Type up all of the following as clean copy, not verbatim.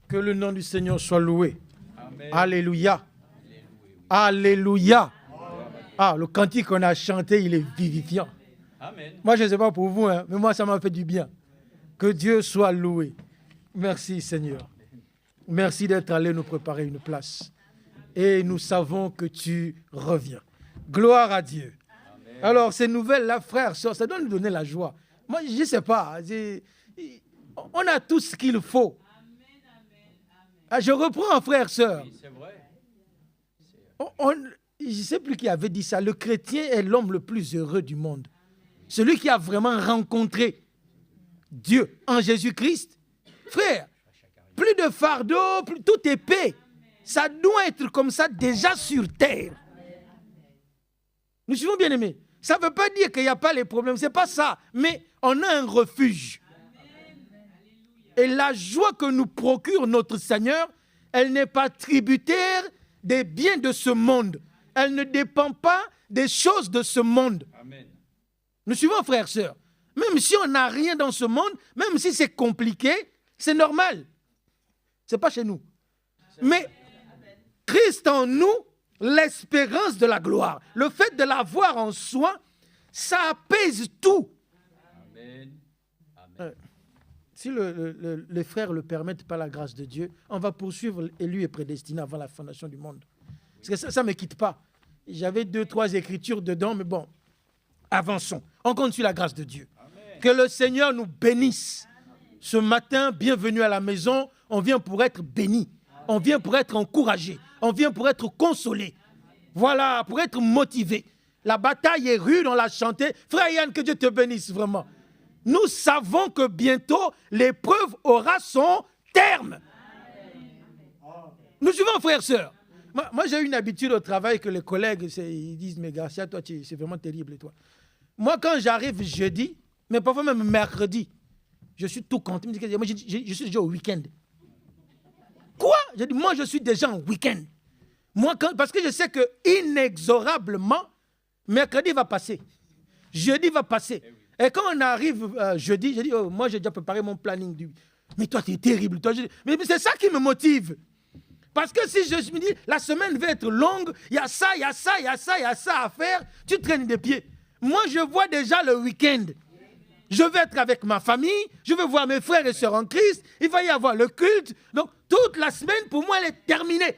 Que le nom du Seigneur soit loué. Amen. Alléluia. Alléluia. Ah, le cantique qu'on a chanté, il est vivifiant. Amen. Moi, je ne sais pas pour vous, hein, mais moi, ça m'a fait du bien. Que Dieu soit loué. Merci, Seigneur. Merci d'être allé nous préparer une place. Et nous savons que tu reviens. Gloire à Dieu. Amen. Alors, ces nouvelles-là, frères, sœurs, ça doit nous donner la joie. Moi, je ne sais pas. On a tout ce qu'il faut. Ah, je reprends, frères, sœurs. Oui, c'est vrai. Je ne sais plus qui avait dit ça. Le chrétien est l'homme le plus heureux du monde. Celui qui a vraiment rencontré Dieu en Jésus-Christ. Frère, plus de fardeau, tout est paix. Ça doit être comme ça déjà sur terre. Nous suivons bien aimés. Ça ne veut pas dire qu'il n'y a pas les problèmes. Ce n'est pas ça. Mais on a un refuge. Et la joie que nous procure notre Seigneur, elle n'est pas tributaire des biens de ce monde. Elle ne dépend pas des choses de ce monde. Amen. Nous suivons, frères et sœurs. Même si on n'a rien dans ce monde, même si c'est compliqué, c'est normal. Ce n'est pas chez nous. Mais Christ en nous, l'espérance de la gloire, le fait de l'avoir en soi, ça apaise tout. Amen. Amen. Si les frères le permettent par la grâce de Dieu, on va poursuivre élu et prédestiné avant la fondation du monde. Parce que ça ne me quitte pas. J'avais 2-3 écritures dedans, mais bon, avançons. On compte sur la grâce de Dieu. Amen. Que le Seigneur nous bénisse. Ce matin, bienvenue à la maison. On vient pour être béni. On vient pour être encouragé. On vient pour être consolé. Voilà, pour être motivé. La bataille est rude, on l'a chanté. Frère Yann, que Dieu te bénisse vraiment. Nous savons que bientôt, l'épreuve aura son terme. Nous suivons, frères et sœurs. Moi, j'ai une habitude au travail que les collègues ils disent, mais Garcia, toi, c'est vraiment terrible, toi. Moi, quand j'arrive jeudi, mais parfois même mercredi, je suis tout content. Moi, je suis déjà au week-end. Quoi? Je dis, moi, je suis déjà en week-end. Moi, parce que je sais que inexorablement, mercredi va passer. Jeudi va passer. Et quand on arrive jeudi, je dis, oh, moi, j'ai déjà préparé mon planning. Mais toi, tu es terrible. Toi. Mais c'est ça qui me motive. Parce que si je me dis, la semaine va être longue, il y a ça, il y a ça, il y a ça, il y a ça à faire, tu traînes des pieds. Moi, je vois déjà le week-end. Je vais être avec ma famille, je vais voir mes frères et sœurs en Christ, il va y avoir le culte. Donc, toute la semaine, pour moi, elle est terminée.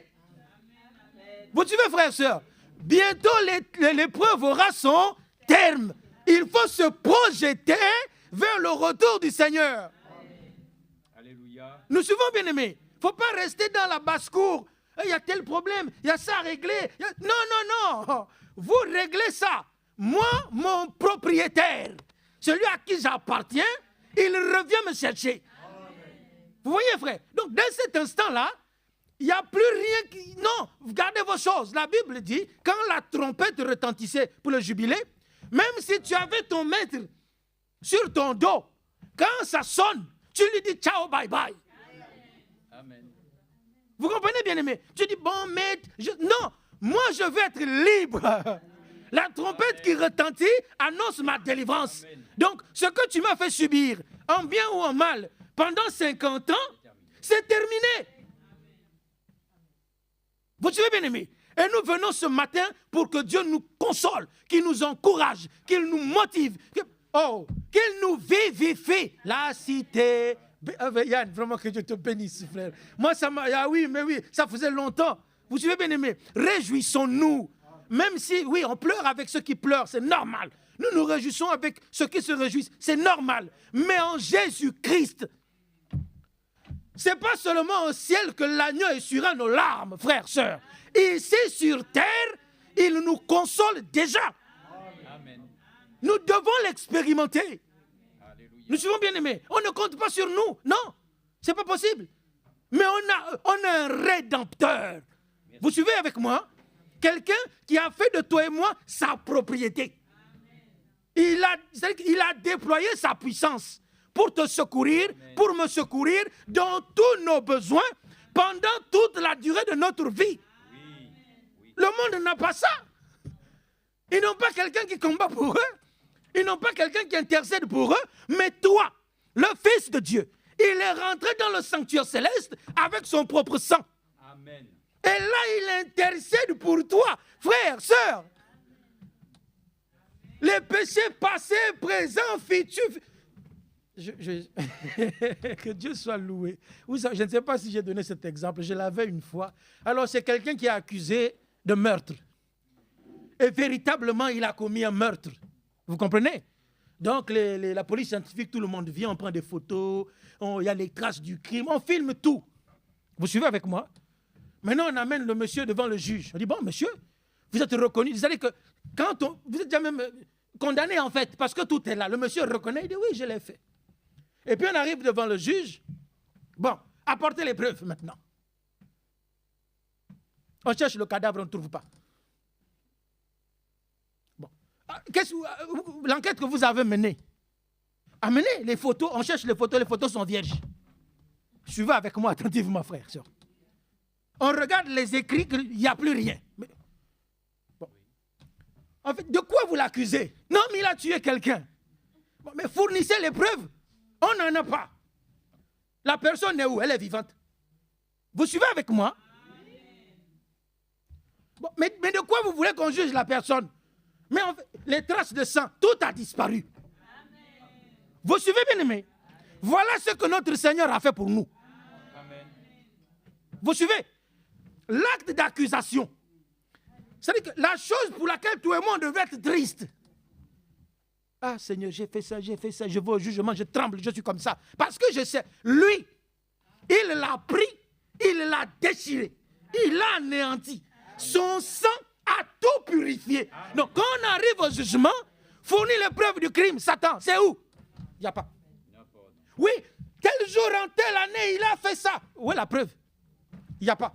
Vous suivez, frères et sœurs? Bientôt, l'épreuve aura son terme. Il faut se projeter vers le retour du Seigneur. Alléluia. Nous suivons, bien-aimés. Il ne faut pas rester dans la basse-cour. Il y a tel problème, il y a ça à régler. Non, non, non. Vous réglez ça. Moi, mon propriétaire, celui à qui j'appartiens, il revient me chercher. Vous voyez, frère? Donc, dès cet instant-là, il n'y a plus rien qui... Non, gardez vos choses. La Bible dit, quand la trompette retentissait pour le jubilé, même si tu avais ton maître sur ton dos, quand ça sonne, tu lui dis ciao, bye bye. Amen. Vous comprenez, bien aimé? Tu dis, bon maître, non, moi je veux être libre. La trompette qui retentit annonce ma délivrance. Amen. Donc, ce que tu m'as fait subir, en bien ou en mal, pendant 50 ans, c'est terminé. Vous suivez, bien aimé? Et nous venons ce matin pour que Dieu nous console, qu'il nous encourage, qu'il nous motive, qu'il nous vivifie. La cité. Yann, vraiment que Dieu te bénisse, frère. Moi, ça m'a. Ah oui, mais oui, ça faisait longtemps. Vous suivez, bien aimé? Réjouissons-nous. Même si, oui, on pleure avec ceux qui pleurent, c'est normal. Nous nous réjouissons avec ceux qui se réjouissent, c'est normal. Mais en Jésus-Christ, c'est pas seulement au ciel que l'agneau essuiera nos larmes, frères, sœurs. Ici, sur terre, il nous console déjà. Amen. Nous devons l'expérimenter. Alléluia. Nous suivons, bien aimés. On ne compte pas sur nous. Non, c'est pas possible. Mais on a un rédempteur. Vous suivez avec moi? Quelqu'un qui a fait de toi et moi sa propriété. Il a déployé sa puissance pour te secourir, Amen. Pour me secourir dans tous nos besoins pendant toute la durée de notre vie. Oui. Oui. Le monde n'a pas ça. Ils n'ont pas quelqu'un qui combat pour eux. Ils n'ont pas quelqu'un qui intercède pour eux. Mais toi, le Fils de Dieu, Il est rentré dans le sanctuaire céleste avec son propre sang. Amen. Et là, il intercède pour toi, frère, sœur. Les péchés passés, présents, futurs. Que Dieu soit loué. Je ne sais pas si j'ai donné cet exemple, je l'avais une fois. Alors, c'est quelqu'un qui est accusé de meurtre. Et véritablement, il a commis un meurtre. Vous comprenez? Donc, la police scientifique, tout le monde vient, on prend des photos, il y a les traces du crime, on filme tout. Vous suivez avec moi? Maintenant, on amène le monsieur devant le juge. On dit, bon, monsieur, vous êtes reconnu. C'est-à-dire que vous êtes déjà même condamné, en fait, parce que tout est là. Le monsieur reconnaît, il dit, oui, je l'ai fait. Et puis, on arrive devant le juge. Bon, apportez les preuves maintenant. On cherche le cadavre, on ne trouve pas. Bon. L'enquête que vous avez menée, amenez les photos, on cherche les photos sont vierges. Suivez avec moi attentivement, frère, sœur. On regarde les écrits, il n'y a plus rien. Mais, bon. En fait, de quoi vous l'accusez? Non, mais il a tué quelqu'un. Bon, mais fournissez les preuves. On n'en a pas. La personne est où? Elle est vivante. Vous suivez avec moi? Bon, mais de quoi vous voulez qu'on juge la personne? Mais en fait, les traces de sang, tout a disparu. Vous suivez bien aimé? Voilà ce que notre Seigneur a fait pour nous. Amen. Vous suivez? L'acte d'accusation. C'est-à-dire que la chose pour laquelle tout le monde devait être triste. Ah Seigneur, j'ai fait ça, je vais au jugement, je tremble, je suis comme ça. Parce que je sais, lui, il l'a pris, il l'a déchiré, il l'a anéanti. Son sang a tout purifié. Amen. Donc quand on arrive au jugement, fournit les preuves du crime, Satan, c'est où? Il n'y a pas. Oui, tel jour en telle année, il a fait ça. Où est la preuve? Il n'y a pas.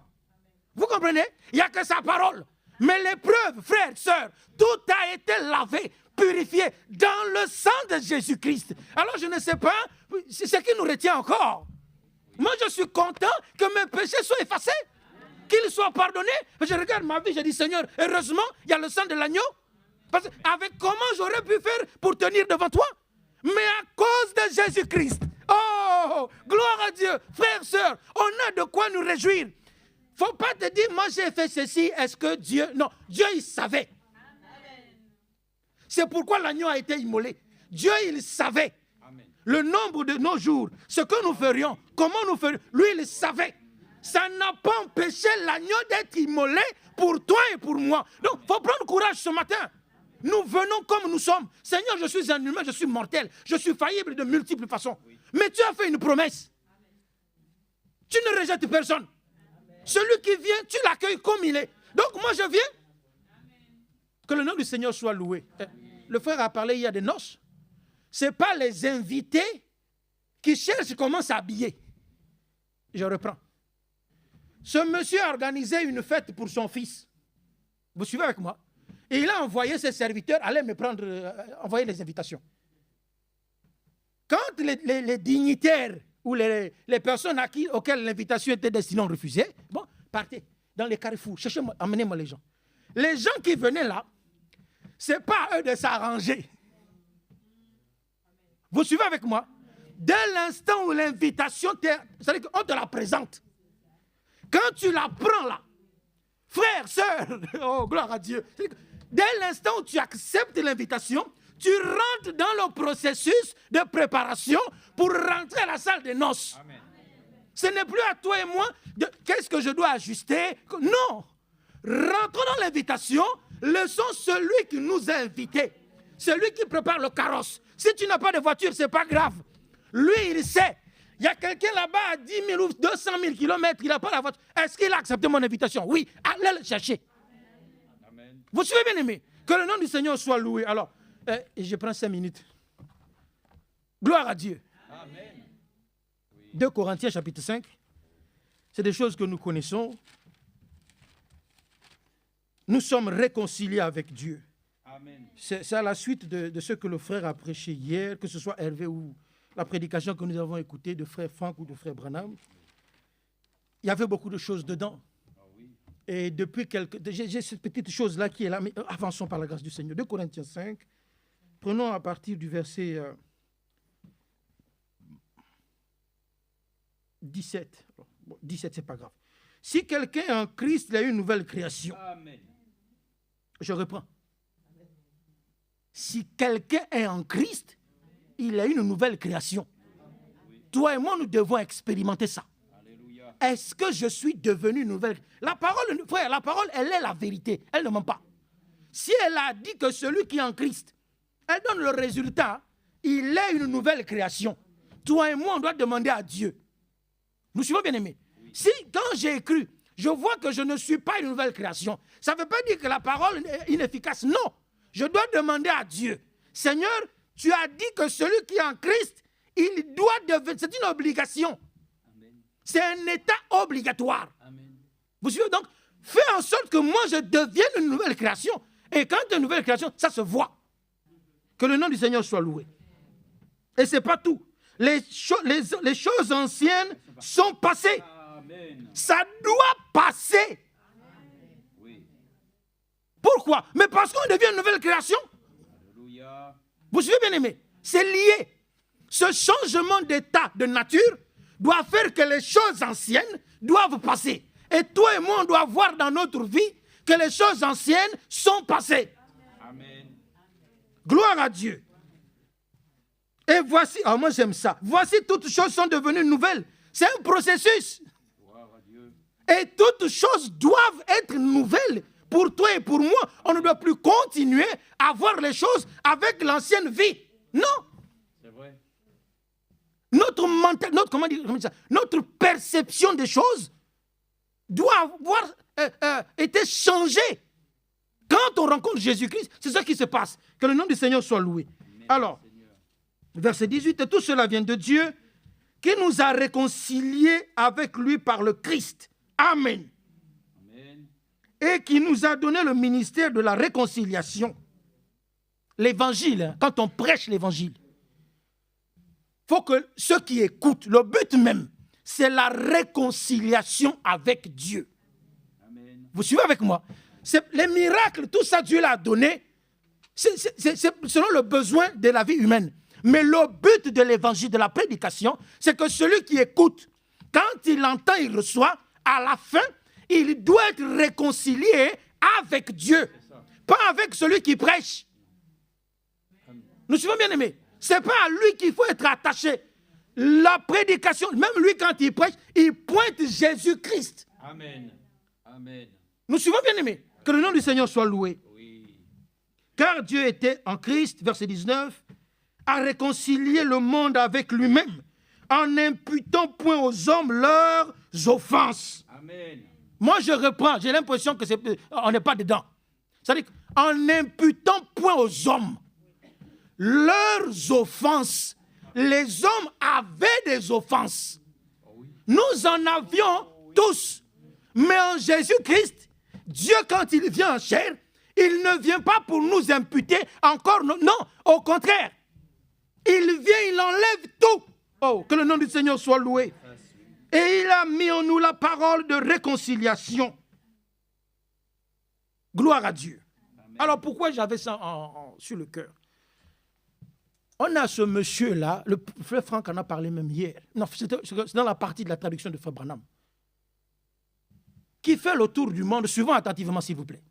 Vous comprenez? Il n'y a que sa parole. Mais les preuves, frères, sœurs, tout a été lavé, purifié dans le sang de Jésus-Christ. Alors je ne sais pas ce qui nous retient encore. Moi, je suis content que mes péchés soient effacés, qu'ils soient pardonnés. Je regarde ma vie, je dis, Seigneur, heureusement, il y a le sang de l'agneau. Parce avec comment j'aurais pu faire pour tenir devant toi? Mais à cause de Jésus-Christ. Oh, gloire à Dieu. Frères, sœurs, on a de quoi nous réjouir. Il ne faut pas te dire, moi j'ai fait ceci, est-ce que Dieu... Non, Dieu il savait. C'est pourquoi l'agneau a été immolé. Dieu il savait. Amen. Le nombre de nos jours, ce que nous ferions, comment nous ferions. Lui il savait. Ça n'a pas empêché l'agneau d'être immolé pour toi et pour moi. Donc il faut prendre courage ce matin. Nous venons comme nous sommes. Seigneur, je suis un humain, je suis mortel. Je suis faillible de multiples façons. Oui. Mais tu as fait une promesse. Amen. Tu ne rejettes personne. Amen. Celui qui vient, tu l'accueilles comme il est. Donc moi je viens. Amen. Que le nom du Seigneur soit loué. Amen. Le frère a parlé, il y a des noces. Ce n'est pas les invités qui cherchent comment s'habiller. Je reprends. Ce monsieur a organisé une fête pour son fils. Vous suivez avec moi? Et il a envoyé ses serviteurs aller me prendre, envoyer les invitations. Quand les dignitaires ou les personnes auxquelles l'invitation était destinée ont refusé, bon, partez dans les carrefours, cherchez-moi, amenez-moi les gens. Les gens qui venaient là, ce n'est pas à eux de s'arranger. Vous suivez avec moi? Dès l'instant où l'invitation, c'est-à-dire qu'on te la présente, quand tu la prends là, frère, sœur, oh gloire à Dieu, dès l'instant où tu acceptes l'invitation, tu rentres dans le processus de préparation pour rentrer à la salle des noces. Amen. Ce n'est plus à toi et moi de qu'est-ce que je dois ajuster. Non. Rentrons dans l'invitation, laissons celui qui nous a invités, celui qui prépare le carrosse. Si tu n'as pas de voiture, ce n'est pas grave. Lui, il sait. Il y a quelqu'un là-bas à 10 000 ou 200 000 kilomètres, il n'a pas la voiture. Est-ce qu'il a accepté mon invitation? Oui, allez le chercher. Amen. Vous suivez bien aimé? Que le nom du Seigneur soit loué. Alors, je prends 5 minutes. Gloire à Dieu. Amen. 2 Corinthiens chapitre 5. C'est des choses que nous connaissons. Nous sommes réconciliés avec Dieu. Amen. C'est à la suite de ce que le frère a prêché hier, que ce soit Hervé ou la prédication que nous avons écoutée de frère Franck ou de frère Branham. Il y avait beaucoup de choses dedans. Ah oui. Et depuis j'ai cette petite chose-là qui est là, mais avançons par la grâce du Seigneur. 2 Corinthiens 5, prenons à partir du verset 17. Bon, 17, c'est pas grave. Si quelqu'un est en Christ, il a une nouvelle création. Amen. Je reprends. Si quelqu'un est en Christ, il a une nouvelle création. Toi et moi, nous devons expérimenter ça. Alléluia. Est-ce que je suis devenu une nouvelle? La parole, frère, la parole, elle est la vérité. Elle ne ment pas. Si elle a dit que celui qui est en Christ, elle donne le résultat, il est une nouvelle création. Toi et moi, on doit demander à Dieu. Nous suivons, bien aimés. Si, quand j'ai cru, je vois que je ne suis pas une nouvelle création, ça ne veut pas dire que la parole est inefficace. Non. Je dois demander à Dieu. Seigneur, tu as dit que celui qui est en Christ, il doit devenir. C'est une obligation. Amen. C'est un état obligatoire. Amen. Vous suivez donc? Fais en sorte que moi, je devienne une nouvelle création. Et quand tu es une nouvelle création, ça se voit. Que le nom du Seigneur soit loué. Et ce n'est pas tout. Les choses anciennes sont passées. Amen. Ça doit passer. Oui. Pourquoi? Mais parce qu'on devient une nouvelle création. Alléluia. Vous suivez, bien aimé? C'est lié. Ce changement d'état de nature doit faire que les choses anciennes doivent passer. Et toi et moi, on doit voir dans notre vie que les choses anciennes sont passées. Amen. Gloire à Dieu. Et voici, moi j'aime ça. Voici toutes choses sont devenues nouvelles. C'est un processus. Gloire à Dieu. Et toutes choses doivent être nouvelles. Pour toi et pour moi, on ne doit plus continuer à voir les choses avec l'ancienne vie. Non. C'est vrai. Notre mental, notre perception des choses doit avoir été changée. Quand on rencontre Jésus-Christ, c'est ça qui se passe. Que le nom du Seigneur soit loué. Amen. Alors, Seigneur. verset 18, et tout cela vient de Dieu, qui nous a réconciliés avec lui par le Christ. Amen. Amen. Et qui nous a donné le ministère de la réconciliation. L'évangile, hein, quand on prêche l'évangile, il faut que ceux qui écoutent, le but même, c'est la réconciliation avec Dieu. Amen. Vous suivez avec moi? Les miracles, tout ça, Dieu l'a donné, c'est selon le besoin de la vie humaine. Mais le but de l'évangile, de la prédication, c'est que celui qui écoute, quand il entend, il reçoit, à la fin, il doit être réconcilié avec Dieu, pas avec celui qui prêche. Nous suivons, bien aimés. Ce n'est pas à lui qu'il faut être attaché. La prédication, même lui quand il prêche, il pointe Jésus-Christ. Amen. Amen. Nous suivons, bien aimés. Que le nom du Seigneur soit loué. Oui. Car Dieu était en Christ, verset 19, à réconcilier le monde avec lui-même, en n'imputant point aux hommes leurs offenses. Amen. Moi, je reprends, j'ai l'impression que on n'est pas dedans. C'est-à-dire en n'imputant point aux hommes leurs offenses. Les hommes avaient des offenses. Nous en avions tous. Mais en Jésus-Christ, Dieu, quand il vient en chair, il ne vient pas pour nous imputer encore. Non, au contraire. Il vient, il enlève tout. Oh, que le nom du Seigneur soit loué. Et il a mis en nous la parole de réconciliation. Gloire à Dieu. Amen. Alors pourquoi j'avais ça sur le cœur? On a ce monsieur-là, le frère Franck en a parlé même hier. Non, c'est dans la partie de la traduction de frère Branham. Qui fait le tour du monde, suivant attentivement s'il vous plaît,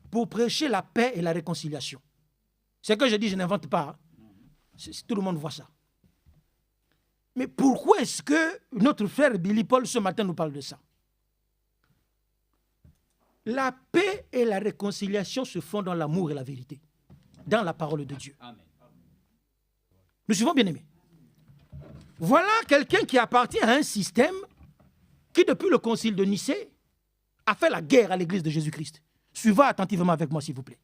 pour prêcher la paix et la réconciliation. C'est que je dis, je n'invente pas. Tout le monde voit ça. Mais pourquoi est-ce que notre frère Billy Paul ce matin nous parle de ça? La paix et la réconciliation se font dans l'amour et la vérité, dans la parole de Dieu. Amen. Nous suivons, bien aimés. Voilà quelqu'un qui appartient à un système qui, depuis le concile de Nicée, a fait la guerre à l'église de Jésus-Christ. Suivez attentivement avec moi, s'il vous plaît.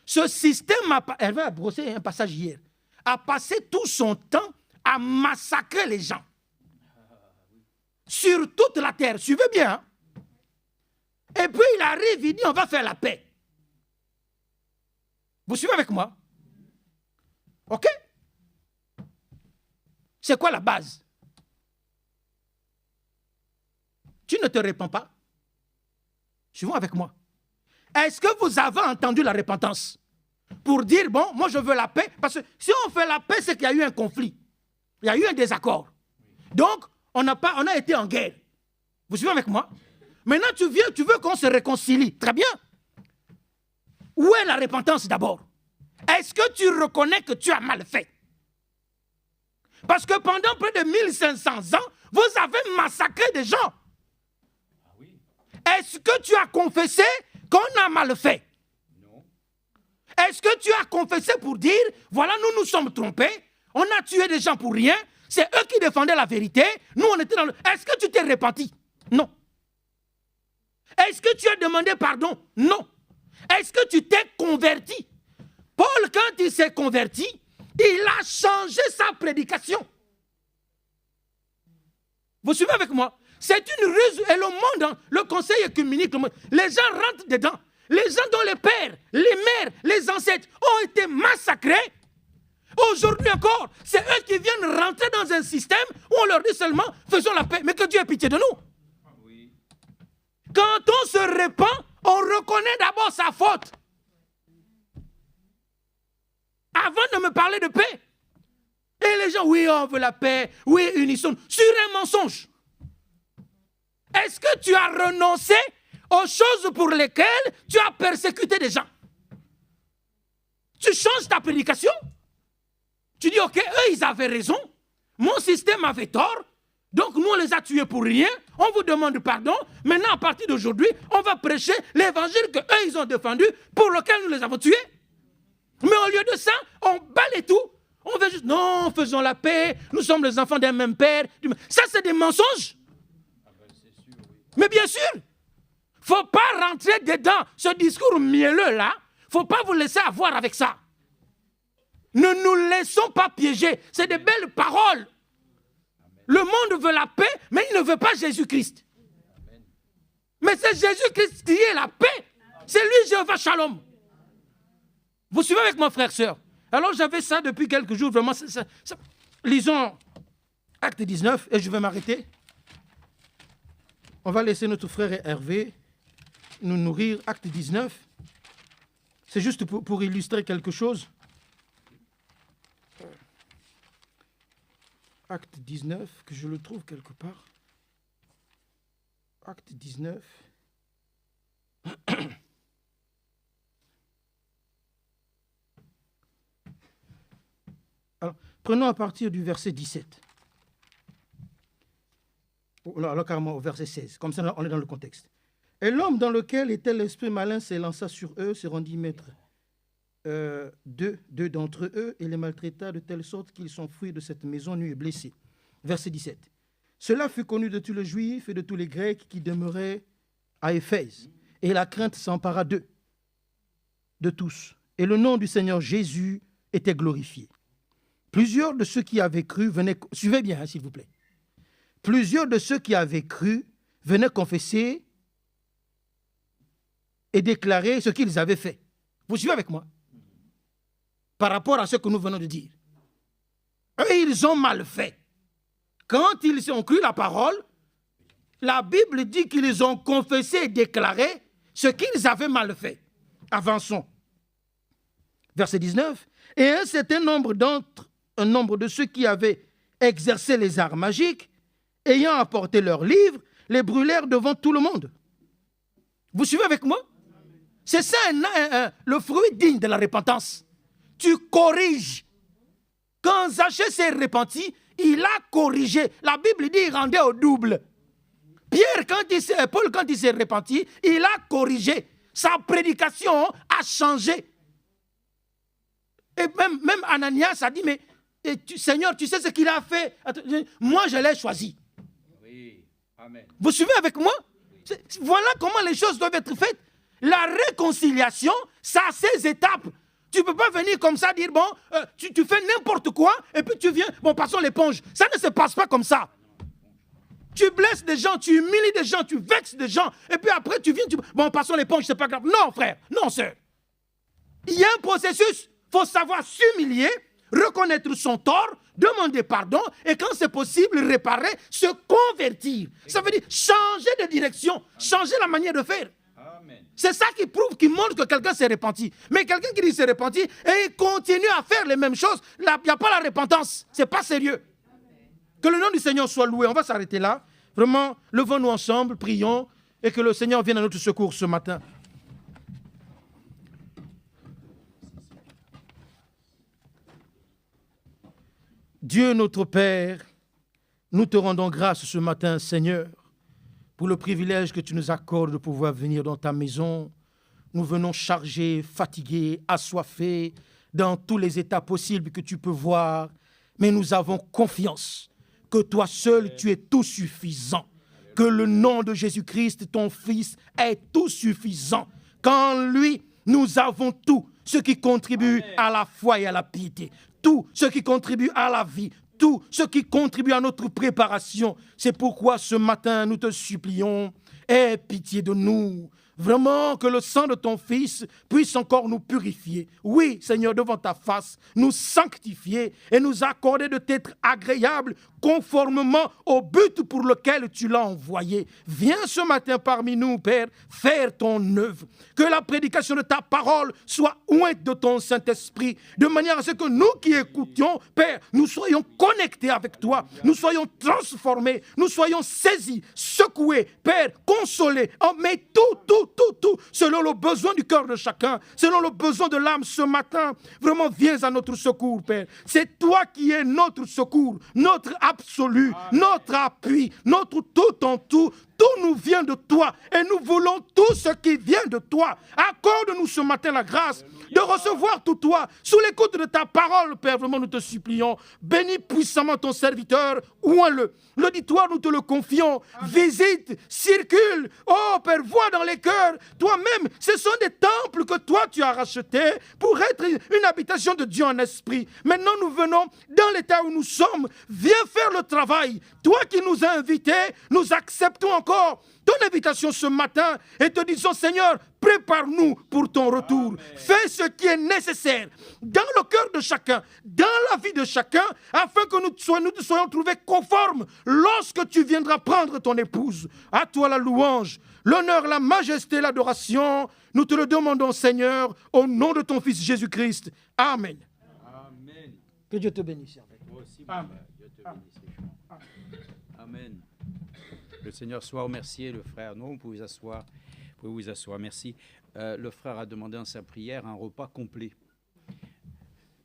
Ce système, elle va brosser un passage hier, a passé tout son temps à massacrer les gens. Sur toute la terre. Suivez bien. Hein? Et puis il arrive, il dit, on va faire la paix. Vous suivez avec moi? OK? C'est quoi la base? Tu ne te répands pas? Suivons avec moi. Est-ce que vous avez entendu la repentance? Pour dire, bon, moi je veux la paix. Parce que si on fait la paix, c'est qu'il y a eu un conflit. Il y a eu un désaccord. Donc, on a été en guerre. Vous suivez avec moi? Maintenant, tu veux qu'on se réconcilie. Très bien. Où est la repentance d'abord? Est-ce que tu reconnais que tu as mal fait? Parce que pendant près de 1500 ans, vous avez massacré des gens. Ah oui. Est-ce que tu as confessé qu'on a mal fait? Non. Est-ce que tu as confessé pour dire, voilà, nous nous sommes trompés, on a tué des gens pour rien, c'est eux qui défendaient la vérité, nous on était dans le... Est-ce que tu t'es repenti? Non. Est-ce que tu as demandé pardon? Non. Est-ce que tu t'es converti? Paul, quand il s'est converti, il a changé sa prédication. Vous suivez avec moi? C'est une ruse. Et le monde, le conseil œcuménique, les gens rentrent dedans. Les gens dont les pères, les mères, les ancêtres ont été massacrés. Aujourd'hui encore, c'est eux qui viennent rentrer dans un système où on leur dit seulement faisons la paix. Mais que Dieu ait pitié de nous. Oui. Quand on se répand, on reconnaît d'abord sa faute. Avant de me parler de paix. Et les gens, oui, on veut la paix, oui, unissons, sur un mensonge. Est-ce que tu as renoncé aux choses pour lesquelles tu as persécuté des gens? Tu changes ta prédication. Tu dis, ok, eux, ils avaient raison. Mon système avait tort. Donc, nous, on les a tués pour rien. On vous demande pardon. Maintenant, à partir d'aujourd'hui, on va prêcher l'évangile qu'eux, ils ont défendu, pour lequel nous les avons tués. Mais au lieu de ça, on balaye tout. On veut juste, non, faisons la paix. Nous sommes les enfants d'un même père. Ça, c'est des mensonges. Ah ben, c'est sûr, oui. Mais bien sûr, il ne faut pas rentrer dedans. Ce discours mielleux-là, il ne faut pas vous laisser avoir avec ça. Ne nous laissons pas piéger. C'est des belles paroles. Le monde veut la paix, mais il ne veut pas Jésus-Christ. Mais c'est Jésus-Christ qui est la paix. C'est lui, Jéhovah Shalom. Vous suivez avec moi, frère, sœur? Alors, j'avais ça depuis quelques jours, vraiment. Lisons Acte 19, et je vais m'arrêter. On va laisser notre frère Hervé nous nourrir. Acte 19. C'est juste pour illustrer quelque chose. Acte 19, que je le trouve quelque part. Acte 19. Alors, prenons à partir du verset 17. Alors carrément au verset 16. Comme ça, on est dans le contexte. Et l'homme dans lequel était l'esprit malin s'élança sur eux, se rendit maître deux d'entre eux et les maltraita de telle sorte qu'ils s'enfuirent de cette maison nus et blessés. Verset 17. Cela fut connu de tous les Juifs et de tous les Grecs qui demeuraient à Éphèse. Et la crainte s'empara d'eux, de tous. Et le nom du Seigneur Jésus était glorifié. Plusieurs de ceux qui avaient cru venaient... Suivez bien, s'il vous plaît. Plusieurs de ceux qui avaient cru venaient confesser et déclarer ce qu'ils avaient fait. Vous suivez avec moi? Par rapport à ce que nous venons de dire. Eux, ils ont mal fait. Quand ils ont cru la parole, la Bible dit qu'ils ont confessé et déclaré ce qu'ils avaient mal fait. Avançons. Verset 19. Et un certain nombre de ceux qui avaient exercé les arts magiques, ayant apporté leurs livres, les brûlèrent devant tout le monde. Vous suivez avec moi? C'est ça le fruit digne de la repentance. Tu corriges. Quand Zachée s'est repenti, il a corrigé. La Bible dit qu'il rendait au double. Paul, quand il s'est repenti, il a corrigé. Sa prédication a changé. Et même Ananias a dit, mais Seigneur, tu sais ce qu'il a fait? Moi, je l'ai choisi. Oui, amen. Vous suivez avec moi? Voilà comment les choses doivent être faites. La réconciliation, ça a ses étapes. Tu ne peux pas venir comme ça dire, bon, tu fais n'importe quoi, et puis tu viens, bon, passons l'éponge. Ça ne se passe pas comme ça. Tu blesses des gens, tu humilies des gens, tu vexes des gens, et puis après tu viens, bon, passons l'éponge, c'est pas grave. Non, frère, non, sœur. Il y a un processus. Il faut savoir s'humilier, reconnaître son tort, demander pardon, et quand c'est possible, réparer, se convertir. Ça veut dire changer de direction, changer la manière de faire. Amen. C'est ça qui prouve, qui montre que quelqu'un s'est repenti. Mais quelqu'un qui dit s'est repenti et il continue à faire les mêmes choses, il n'y a pas la repentance. Ce n'est pas sérieux. Que le nom du Seigneur soit loué. On va s'arrêter là. Vraiment, levons-nous ensemble, prions, et que le Seigneur vienne à notre secours ce matin. Dieu notre Père, nous te rendons grâce ce matin, Seigneur, pour le privilège que tu nous accordes de pouvoir venir dans ta maison. Nous venons chargés, fatigués, assoiffés, dans tous les états possibles que tu peux voir, mais nous avons confiance que toi seul, tu es tout suffisant, que le nom de Jésus-Christ, ton Fils, est tout suffisant, qu'en lui, nous avons tout ce qui contribue à la foi et à la piété, tout ce qui contribue à la vie, tout ce qui contribue à notre préparation. C'est pourquoi ce matin, nous te supplions, aie pitié de nous. Vraiment que le sang de ton Fils puisse encore nous purifier. Oui, Seigneur, devant ta face, nous sanctifier et nous accorder de t'être agréable conformément au but pour lequel tu l'as envoyé. Viens ce matin parmi nous, Père, faire ton œuvre. Que la prédication de ta parole soit ointe de ton Saint-Esprit, de manière à ce que nous qui écoutions, Père, nous soyons connectés avec toi, nous soyons transformés, nous soyons saisis, secoués, Père, consolés, mais tout, selon le besoin du cœur de chacun, selon le besoin de l'âme ce matin. Vraiment, viens à notre secours, Père. C'est toi qui es notre secours, notre absolu, notre appui, notre tout en tout. Tout nous vient de toi et nous voulons tout ce qui vient de toi. Accorde-nous ce matin la grâce de recevoir tout toi. Sous l'écoute de ta parole, Père, vraiment nous te supplions. Bénis puissamment ton serviteur, oins-le. L'auditoire, nous te le confions. Visite, circule. Oh Père, vois dans les cœurs. Toi-même, ce sont des temples que toi tu as rachetés pour être une habitation de Dieu en esprit. Maintenant, nous venons dans l'état où nous sommes. Viens faire le travail. Toi qui nous as invités, nous acceptons encore ton invitation ce matin et te disons, Seigneur, prépare-nous pour ton retour. Amen. Fais ce qui est nécessaire dans le cœur de chacun, dans la vie de chacun, afin que nous soyons trouvés conformes lorsque tu viendras prendre ton épouse. À toi la louange, l'honneur, la majesté, l'adoration. Nous te le demandons, Seigneur, au nom de ton Fils Jésus-Christ. Amen. Amen. Que Dieu te bénisse. Toi aussi, Amen. Dieu te bénisse. Amen. Le Seigneur soit remercié, le frère. Non, vous pouvez vous asseoir. Merci. Le frère a demandé en sa prière un repas complet.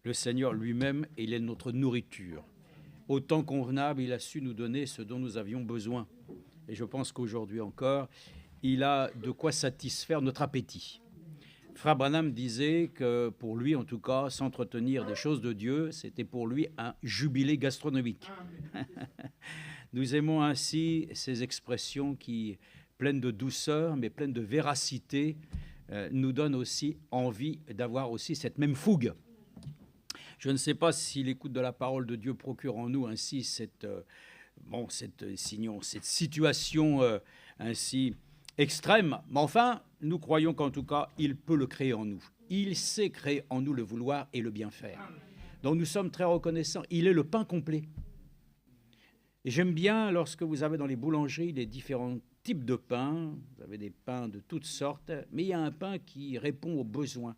Le Seigneur lui-même, il est notre nourriture. Au temps convenable, il a su nous donner ce dont nous avions besoin. Et je pense qu'aujourd'hui encore, il a de quoi satisfaire notre appétit. Frère Branham disait que pour lui, en tout cas, s'entretenir des choses de Dieu, c'était pour lui un jubilé gastronomique. Nous aimons ainsi ces expressions qui, pleines de douceur, mais pleines de véracité, nous donnent aussi envie d'avoir aussi cette même fougue. Je ne sais pas si l'écoute de la parole de Dieu procure en nous ainsi cette situation ainsi extrême, mais enfin, nous croyons qu'en tout cas, il peut le créer en nous. Il sait créer en nous le vouloir et le bien faire. Donc nous sommes très reconnaissants. Il est le pain complet. Et j'aime bien lorsque vous avez dans les boulangeries les différents types de pain. Vous avez des pains de toutes sortes, mais il y a un pain qui répond aux besoins.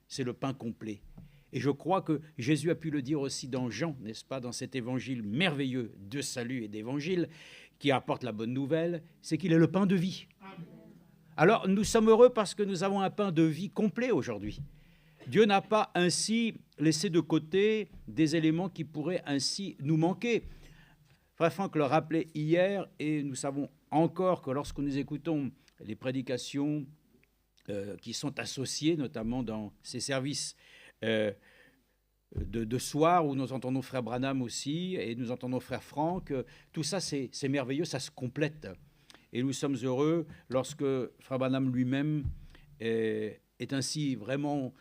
C'est le pain complet. Et je crois que Jésus a pu le dire aussi dans Jean, n'est-ce pas, dans cet évangile merveilleux de salut et d'évangile qui apporte la bonne nouvelle, c'est qu'il est le pain de vie. Alors nous sommes heureux parce que nous avons un pain de vie complet aujourd'hui. Dieu n'a pas ainsi laissé de côté des éléments qui pourraient ainsi nous manquer. Frère Franck le rappelait hier, et nous savons encore que lorsque nous écoutons les prédications qui sont associées, notamment dans ces services de soir, où nous entendons Frère Branham aussi, et nous entendons Frère Franck, tout ça c'est merveilleux, ça se complète. Et nous sommes heureux lorsque Frère Branham lui-même est ainsi vraiment...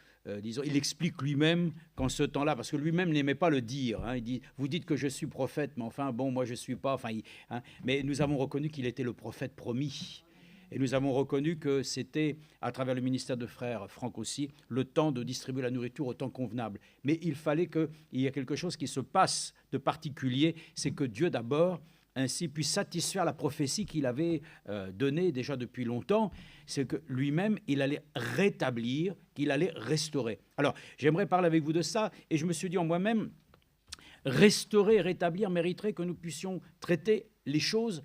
disons, il explique lui-même qu'en ce temps-là, parce que lui-même n'aimait pas le dire, il dit, vous dites que je suis prophète, mais enfin, bon, moi je ne suis pas, mais nous avons reconnu qu'il était le prophète promis. Et nous avons reconnu que c'était, à travers le ministère de Frère Franck aussi, le temps de distribuer la nourriture au temps convenable. Mais il fallait qu'il y ait quelque chose qui se passe de particulier, c'est que Dieu d'abord, ainsi puisse satisfaire la prophétie qu'il avait donnée déjà depuis longtemps, c'est que lui-même, il allait rétablir, qu'il allait restaurer. Alors, j'aimerais parler avec vous de ça, et je me suis dit en moi-même, restaurer, rétablir, mériterait que nous puissions traiter les choses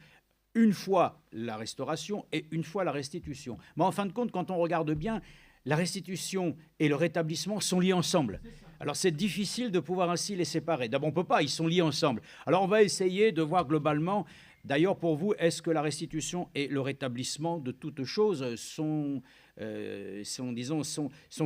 une fois la restauration et une fois la restitution. Mais en fin de compte, quand on regarde bien, la restitution et le rétablissement sont liés ensemble. Alors c'est difficile de pouvoir ainsi les séparer. D'abord, on ne peut pas, ils sont liés ensemble. Alors on va essayer de voir globalement. D'ailleurs, pour vous, est-ce que la restitution et le rétablissement de toutes choses sont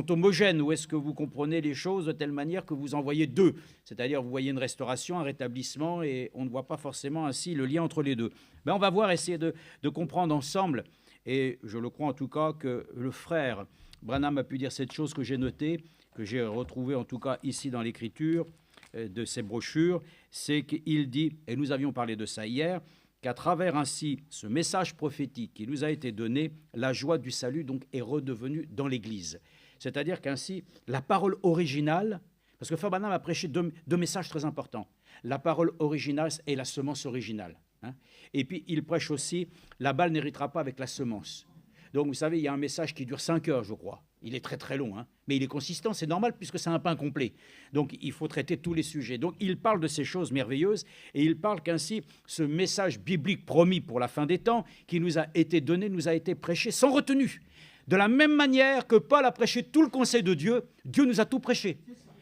homogènes, ou est-ce que vous comprenez les choses de telle manière que vous en voyez deux? C'est-à-dire, vous voyez une restauration, un rétablissement, et on ne voit pas forcément ainsi le lien entre les deux. Mais on va voir, essayer de comprendre ensemble, et je le crois en tout cas que le frère Branham a pu dire cette chose que j'ai notée, que j'ai retrouvée en tout cas ici dans l'écriture de ces brochures, c'est qu'il dit, et nous avions parlé de ça hier, qu'à travers ainsi ce message prophétique qui nous a été donné, la joie du salut donc est redevenue dans l'Église. C'est-à-dire qu'ainsi, la parole originale, parce que Frère Branham a prêché deux messages très importants. La parole originale et la semence originale. Hein. Et puis, il prêche aussi, la balle n'héritera pas avec la semence. Donc, vous savez, il y a un message qui dure 5 heures, je crois. Il est très, très long, hein, mais il est consistant, c'est normal, puisque c'est un pain complet. Donc, il faut traiter tous les sujets. Donc, il parle de ces choses merveilleuses, et il parle qu'ainsi, ce message biblique promis pour la fin des temps, qui nous a été donné, nous a été prêché sans retenue. De la même manière que Paul a prêché tout le conseil de Dieu, Dieu nous a tout prêché.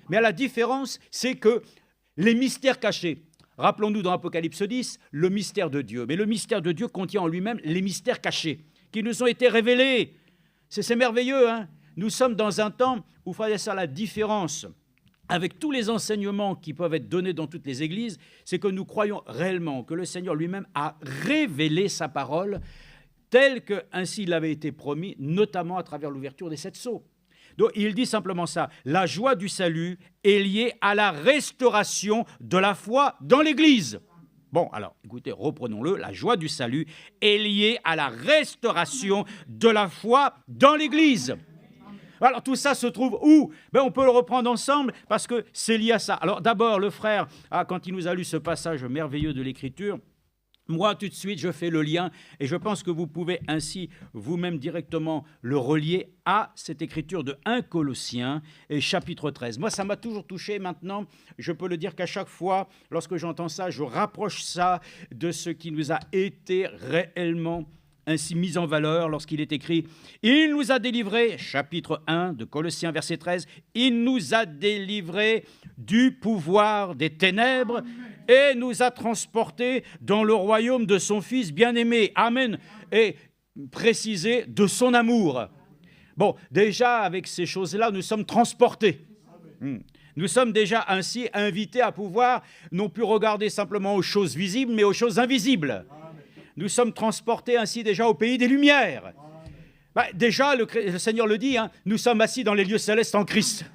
Mais à la différence, c'est que les mystères cachés, rappelons-nous dans Apocalypse 10, le mystère de Dieu. Mais le mystère de Dieu contient en lui-même les mystères cachés, qui nous ont été révélés. C'est merveilleux, hein. Nous sommes dans un temps où, frère et sœurs, la différence avec tous les enseignements qui peuvent être donnés dans toutes les églises, c'est que nous croyons réellement que le Seigneur lui-même a révélé sa parole telle qu'ainsi il avait été promis, notamment à travers l'ouverture des 7 sceaux. Donc il dit simplement ça, la joie du salut est liée à la restauration de la foi dans l'Église. Bon, alors, écoutez, reprenons-le, la joie du salut est liée à la restauration de la foi dans l'Église. Alors tout ça se trouve où? On peut le reprendre ensemble parce que c'est lié à ça. Alors d'abord, le frère, quand il nous a lu ce passage merveilleux de l'Écriture, moi tout de suite je fais le lien et je pense que vous pouvez ainsi vous-même directement le relier à cette écriture de 1 Colossiens et chapitre 13. Moi ça m'a toujours touché. Maintenant je peux le dire qu'à chaque fois lorsque j'entends ça, je rapproche ça de ce qui nous a été réellement ainsi mis en valeur lorsqu'il est écrit « Il nous a délivrés », chapitre 1 de Colossiens, verset 13, « Il nous a délivrés du pouvoir des ténèbres et nous a transportés dans le royaume de son Fils bien-aimé. » Amen. Et précisé de son amour. Bon, déjà, avec ces choses-là, nous sommes transportés. Nous sommes déjà ainsi invités à pouvoir non plus regarder simplement aux choses visibles, mais aux choses invisibles. Nous sommes transportés ainsi déjà au pays des Lumières. Déjà, le Seigneur le dit, hein, nous sommes assis dans les lieux célestes en Christ.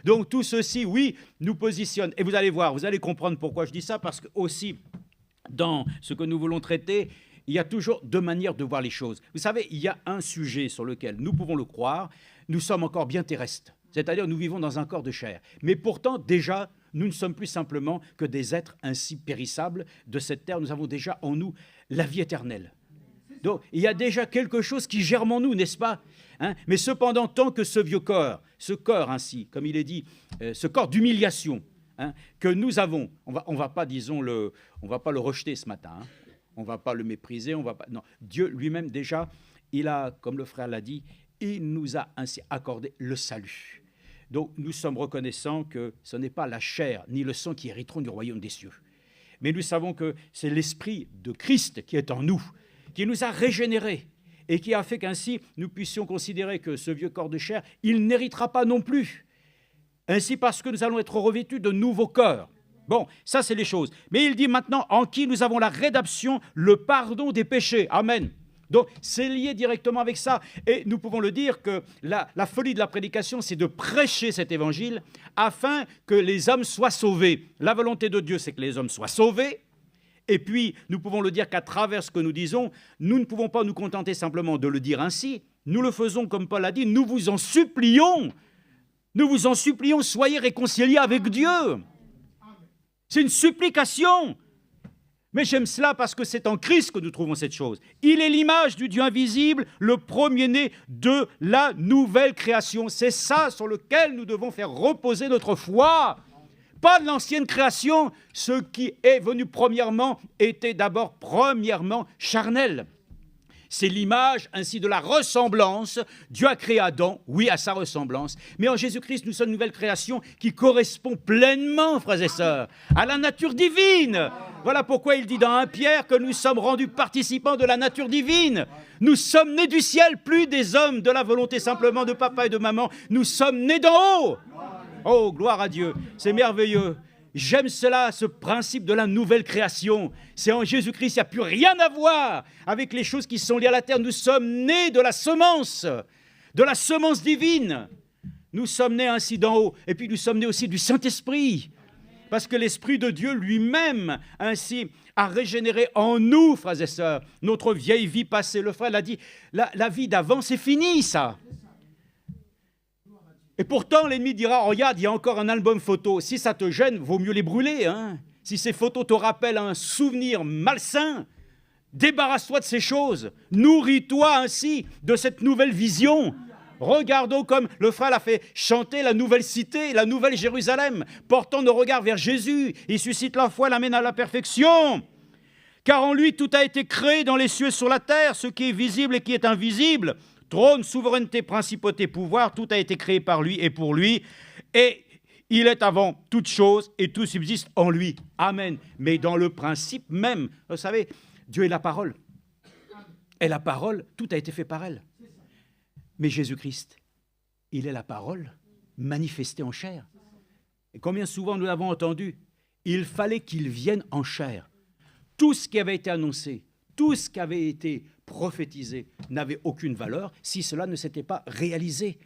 Donc tout ceci, oui, nous positionne. Et vous allez voir, vous allez comprendre pourquoi je dis ça, parce que aussi, dans ce que nous voulons traiter, il y a toujours deux manières de voir les choses. Vous savez, il y a un sujet sur lequel nous pouvons le croire, nous sommes encore bien terrestres. C'est-à-dire, nous vivons dans un corps de chair. Mais pourtant, déjà, nous ne sommes plus simplement que des êtres ainsi périssables de cette terre. Nous avons déjà en nous la vie éternelle. Donc, il y a déjà quelque chose qui germe en nous, n'est-ce pas, hein? Mais cependant, tant que ce vieux corps, ce corps ainsi, comme il est dit, ce corps d'humiliation, hein, que nous avons, on va pas, disons, on va pas le rejeter ce matin, hein. On ne va pas le mépriser, on va pas. Non, Dieu lui-même déjà, il a, comme le frère l'a dit, il nous a ainsi accordé le salut. Donc, nous sommes reconnaissants que ce n'est pas la chair ni le sang qui hériteront du royaume des cieux. Mais nous savons que c'est l'Esprit de Christ qui est en nous, qui nous a régénérés et qui a fait qu'ainsi nous puissions considérer que ce vieux corps de chair, il n'héritera pas non plus. Ainsi parce que nous allons être revêtus de nouveaux corps. Bon, ça c'est les choses. Mais il dit maintenant, en qui nous avons la rédemption, le pardon des péchés. Amen. Donc, c'est lié directement avec ça. Et nous pouvons le dire que la folie de la prédication, c'est de prêcher cet évangile afin que les hommes soient sauvés. La volonté de Dieu, c'est que les hommes soient sauvés. Et puis, nous pouvons le dire qu'à travers ce que nous disons, nous ne pouvons pas nous contenter simplement de le dire ainsi. Nous le faisons comme Paul a dit, nous vous en supplions, soyez réconciliés avec Dieu. C'est une supplication. Mais j'aime cela parce que c'est en Christ que nous trouvons cette chose. Il est l'image du Dieu invisible, le premier-né de la nouvelle création. C'est ça sur lequel nous devons faire reposer notre foi. pas de l'ancienne création. Ce qui est venu premièrement était d'abord premièrement charnel. C'est l'image ainsi de la ressemblance. Dieu a créé Adam, oui, à sa ressemblance. Mais en Jésus-Christ, nous sommes une nouvelle création qui correspond pleinement, frères et sœurs, à la nature divine. Voilà pourquoi il dit dans 1 Pierre que nous sommes rendus participants de la nature divine. Nous sommes nés du ciel, plus des hommes de la volonté simplement de papa et de maman. Nous sommes nés d'en haut. Oh, gloire à Dieu, c'est merveilleux. J'aime cela, ce principe de la nouvelle création. C'est en Jésus-Christ, il n'y a plus rien à voir avec les choses qui sont liées à la terre. Nous sommes nés de la semence divine. Nous sommes nés ainsi d'en haut. Et puis nous sommes nés aussi du Saint-Esprit. Parce que l'Esprit de Dieu lui-même, ainsi, a régénéré en nous, frères et sœurs, notre vieille vie passée. Le frère l'a dit, la vie d'avant, c'est fini, ça. Et pourtant, l'ennemi dira, oh, regarde, il y a encore un album photo. Si ça te gêne, vaut mieux les brûler. Hein. Si ces photos te rappellent un souvenir malsain, débarrasse-toi de ces choses. Nourris-toi ainsi de cette nouvelle vision. Regardons comme le frère l'a fait chanter la nouvelle cité, la nouvelle Jérusalem, portant nos regards vers Jésus. Il suscite la foi, l'amène à la perfection. Car en lui, tout a été créé dans les cieux et sur la terre, ce qui est visible et qui est invisible. Trône, souveraineté, principauté, pouvoir, tout a été créé par lui et pour lui. Et il est avant toute chose et tout subsiste en lui. Amen. Mais dans le principe même, vous savez, Dieu est la parole. Et la parole, tout a été fait par elle. Mais Jésus-Christ, il est la parole manifestée en chair. Et combien souvent nous l'avons entendu, il fallait qu'il vienne en chair. Tout ce qui avait été annoncé, tout ce qui avait été prophétisé n'avait aucune valeur si cela ne s'était pas réalisé.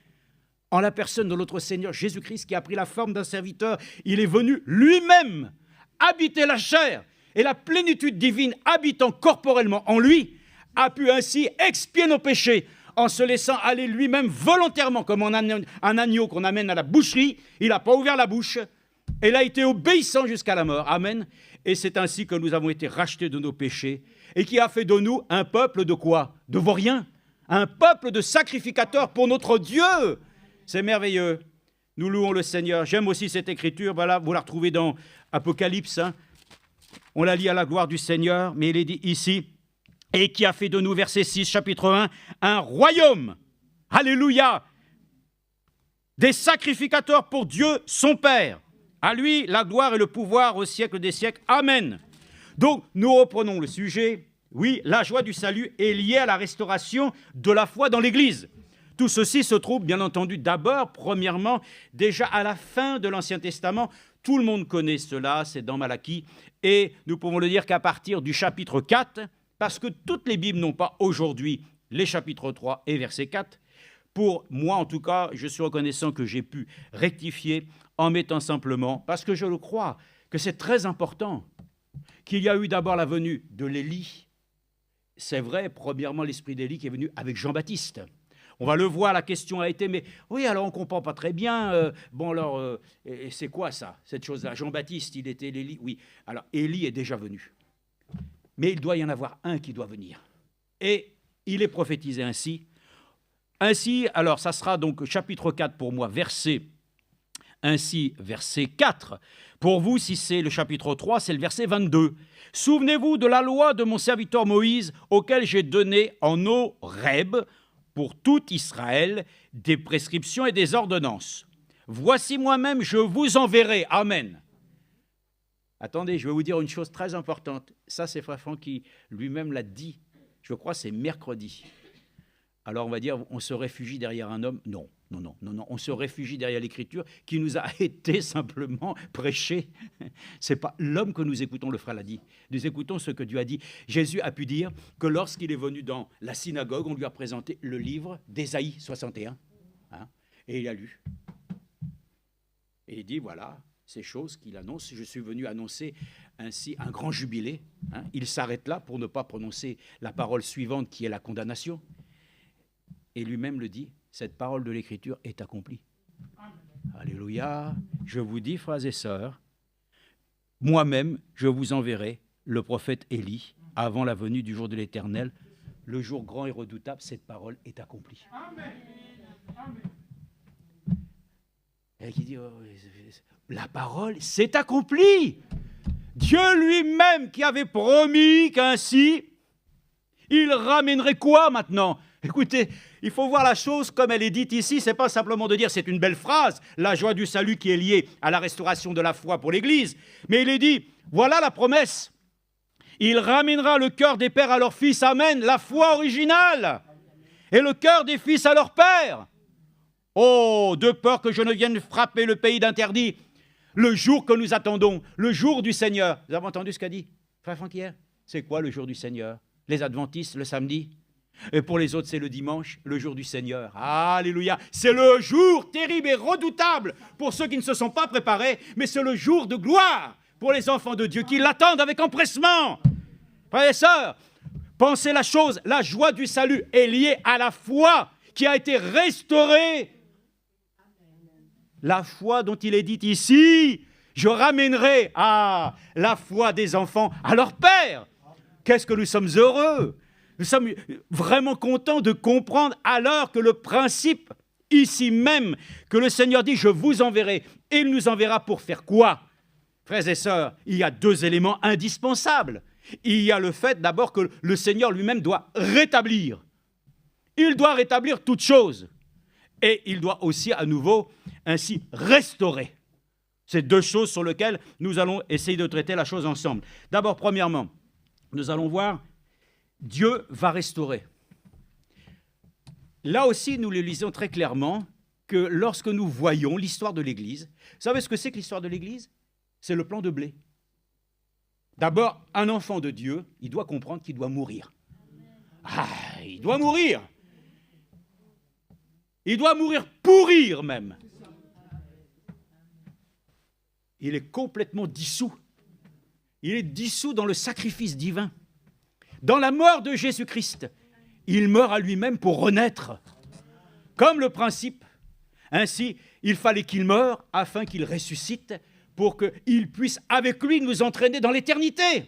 En la personne de notre Seigneur Jésus-Christ qui a pris la forme d'un serviteur, il est venu lui-même habiter la chair. Et la plénitude divine habitant corporellement en lui a pu ainsi expier nos péchés en se laissant aller lui-même volontairement comme un agneau qu'on amène à la boucherie. Il n'a pas ouvert la bouche. Il a été obéissant jusqu'à la mort. Amen. Et c'est ainsi que nous avons été rachetés de nos péchés et qui a fait de nous un peuple de quoi? De vauriens. Un peuple de sacrificateurs pour notre Dieu. C'est merveilleux. Nous louons le Seigneur. J'aime aussi cette écriture. Voilà, vous la retrouvez dans Apocalypse. Hein. On la lit à la gloire du Seigneur, mais il est dit ici, et qui a fait de nous, verset 6, chapitre 1, un royaume. Alléluia. Des sacrificateurs pour Dieu, son Père. À lui, la gloire et le pouvoir au siècle des siècles. Amen. Donc, nous reprenons le sujet. Oui, la joie du salut est liée à la restauration de la foi dans l'Église. Tout ceci se trouve, bien entendu, d'abord, premièrement, déjà à la fin de l'Ancien Testament. Tout le monde connaît cela, c'est dans Malachie. Et nous pouvons le dire qu'à partir du chapitre 4, parce que toutes les Bibles n'ont pas aujourd'hui les chapitres 3 et verset 4, pour moi, en tout cas, je suis reconnaissant que j'ai pu rectifier en mettant simplement, parce que je le crois, que c'est très important, qu'il y a eu d'abord la venue de l'Élie. C'est vrai, premièrement, l'esprit d'Élie qui est venu avec Jean-Baptiste. On va le voir, la question a été, mais oui, alors on ne comprend pas très bien. Bon, alors, c'est quoi ça, cette chose-là? Jean-Baptiste, il était l'Élie. Oui, alors Élie est déjà venu. Mais il doit y en avoir un qui doit venir. Et il est prophétisé ainsi. Ainsi, alors ça sera donc chapitre 4 pour moi, verset 4. Pour vous, si c'est le chapitre 3, c'est le verset 22. Souvenez-vous de la loi de mon serviteur Moïse, auquel j'ai donné en Horeb, pour tout Israël, des prescriptions et des ordonnances. Voici moi-même, je vous enverrai. Amen. Attendez, je vais vous dire une chose très importante. Ça, c'est Frère Franck qui lui-même l'a dit. Je crois que c'est mercredi. Alors, on va dire, on se réfugie derrière un homme. Non. On se réfugie derrière l'Écriture qui nous a été simplement prêchée. Ce n'est pas l'homme que nous écoutons, le frère l'a dit. Nous écoutons ce que Dieu a dit. Jésus a pu dire que lorsqu'il est venu dans la synagogue, on lui a présenté le livre d'Ésaïe 61. Hein, et il a lu. Et il dit, voilà, ces choses qu'il annonce. Je suis venu annoncer ainsi un grand jubilé. Hein. Il s'arrête là pour ne pas prononcer la parole suivante qui est la condamnation. Et lui-même le dit, cette parole de l'Écriture est accomplie. Alléluia. Je vous dis, frères et sœurs, moi-même, je vous enverrai le prophète Élie avant la venue du jour de l'Éternel. Le jour grand et redoutable, cette parole est accomplie. Amen. Et qui dit, la parole s'est accomplie. Dieu lui-même qui avait promis qu'ainsi, il ramènerait quoi maintenant? Écoutez, il faut voir la chose comme elle est dite ici. Ce n'est pas simplement de dire, c'est une belle phrase, la joie du salut qui est liée à la restauration de la foi pour l'Église. Mais il est dit, voilà la promesse. Il ramènera le cœur des pères à leurs fils, amen, la foi originale, et le cœur des fils à leurs pères. Oh, de peur que je ne vienne frapper le pays d'interdit, le jour que nous attendons, le jour du Seigneur. Vous avez entendu ce qu'a dit Frère Franck hier? C'est quoi le jour du Seigneur? Les adventistes, le samedi? Et pour les autres, c'est le dimanche, le jour du Seigneur. Alléluia. C'est le jour terrible et redoutable pour ceux qui ne se sont pas préparés, mais c'est le jour de gloire pour les enfants de Dieu qui l'attendent avec empressement. Frères et sœurs, pensez la chose, la joie du salut est liée à la foi qui a été restaurée. La foi dont il est dit ici, je ramènerai la foi des enfants à leur père. Qu'est-ce que nous sommes heureux! Nous sommes vraiment contents de comprendre alors que le principe, ici même, que le Seigneur dit « Je vous enverrai », et il nous enverra pour faire quoi? Frères et sœurs, il y a deux éléments indispensables. Il y a le fait d'abord que le Seigneur lui-même doit rétablir. Il doit rétablir toutes choses. Et il doit aussi à nouveau ainsi restaurer. C'est deux choses sur lesquelles nous allons essayer de traiter la chose ensemble. D'abord, premièrement, nous allons voir Dieu va restaurer. Là aussi, nous le lisons très clairement que lorsque nous voyons l'histoire de l'Église, vous savez ce que c'est que l'histoire de l'Église? C'est le plan de blé. D'abord, un enfant de Dieu, il doit comprendre qu'il doit mourir. Il doit mourir. Il doit mourir, pourrir même. Il est complètement dissous. Il est dissous dans le sacrifice divin. Dans la mort de Jésus-Christ, il meurt à lui-même pour renaître. Comme le principe. Ainsi, il fallait qu'il meure afin qu'il ressuscite pour qu'il puisse avec lui nous entraîner dans l'éternité.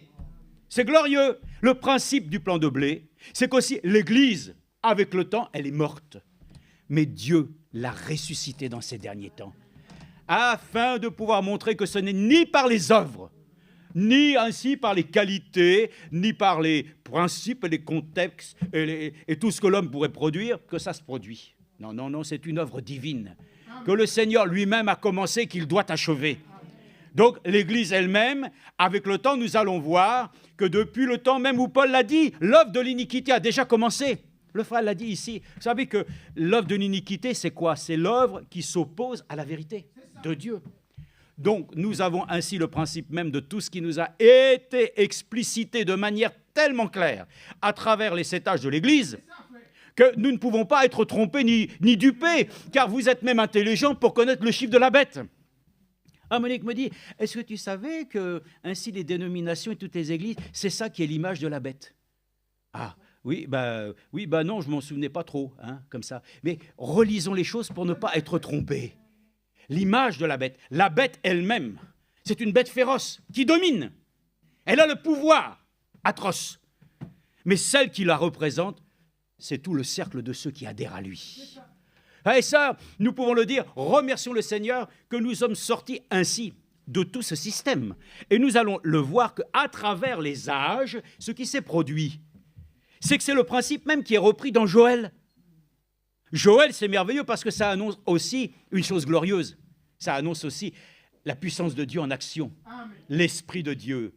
C'est glorieux. Le principe du plan de blé, c'est qu'aussi l'Église, avec le temps, elle est morte. Mais Dieu l'a ressuscitée dans ces derniers temps, afin de pouvoir montrer que ce n'est ni par les œuvres, ni ainsi par les qualités, ni par les principes et les contextes et tout ce que l'homme pourrait produire, que ça se produit. Non, non, non, c'est une œuvre divine que le Seigneur lui-même a commencé, qu'il doit achever. Donc l'Église elle-même, avec le temps, nous allons voir que depuis le temps même où Paul l'a dit, l'œuvre de l'iniquité a déjà commencé. Le frère l'a dit ici. Vous savez que l'œuvre de l'iniquité, c'est quoi? C'est l'œuvre qui s'oppose à la vérité de Dieu. Donc, nous avons ainsi le principe même de tout ce qui nous a été explicité de manière tellement claire à travers les 7 âges de l'Église que nous ne pouvons pas être trompés ni dupés, car vous êtes même intelligents pour connaître le chiffre de la bête. Monique me dit, est-ce que tu savais que ainsi les dénominations et toutes les églises, c'est ça qui est l'image de la bête? Oui, non, je m'en souvenais pas trop, comme ça. Mais relisons les choses pour ne pas être trompés. L'image de la bête elle-même, c'est une bête féroce qui domine. Elle a le pouvoir atroce. Mais celle qui la représente, c'est tout le cercle de ceux qui adhèrent à lui. Et ça, nous pouvons le dire, remercions le Seigneur que nous sommes sortis ainsi de tout ce système. Et nous allons le voir qu'à travers les âges, ce qui s'est produit, c'est que c'est le principe même qui est repris dans Joël. Joël, c'est merveilleux parce que ça annonce aussi une chose glorieuse. Ça annonce aussi la puissance de Dieu en action. Amen. L'Esprit de Dieu.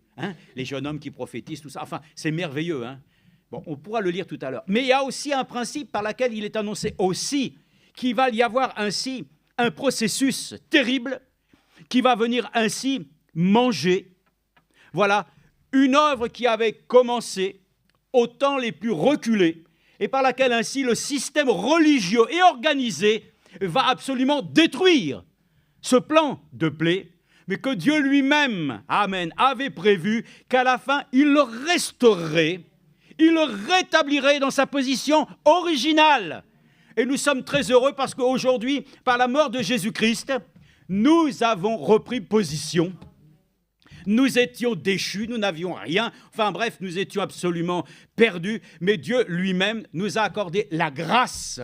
Les jeunes hommes qui prophétisent, tout ça. Enfin, c'est merveilleux. Bon, on pourra le lire tout à l'heure. Mais il y a aussi un principe par lequel il est annoncé aussi qu'il va y avoir ainsi un processus terrible qui va venir ainsi manger. Voilà, une œuvre qui avait commencé aux temps les plus reculés et par laquelle ainsi le système religieux et organisé va absolument détruire ce plan de blé, mais que Dieu lui-même, amen, avait prévu qu'à la fin, il le restaurerait, il le rétablirait dans sa position originale. Et nous sommes très heureux parce qu'aujourd'hui, par la mort de Jésus-Christ, nous avons repris position. Nous étions déchus, nous n'avions rien. Enfin bref, nous étions absolument perdus. Mais Dieu lui-même nous a accordé la grâce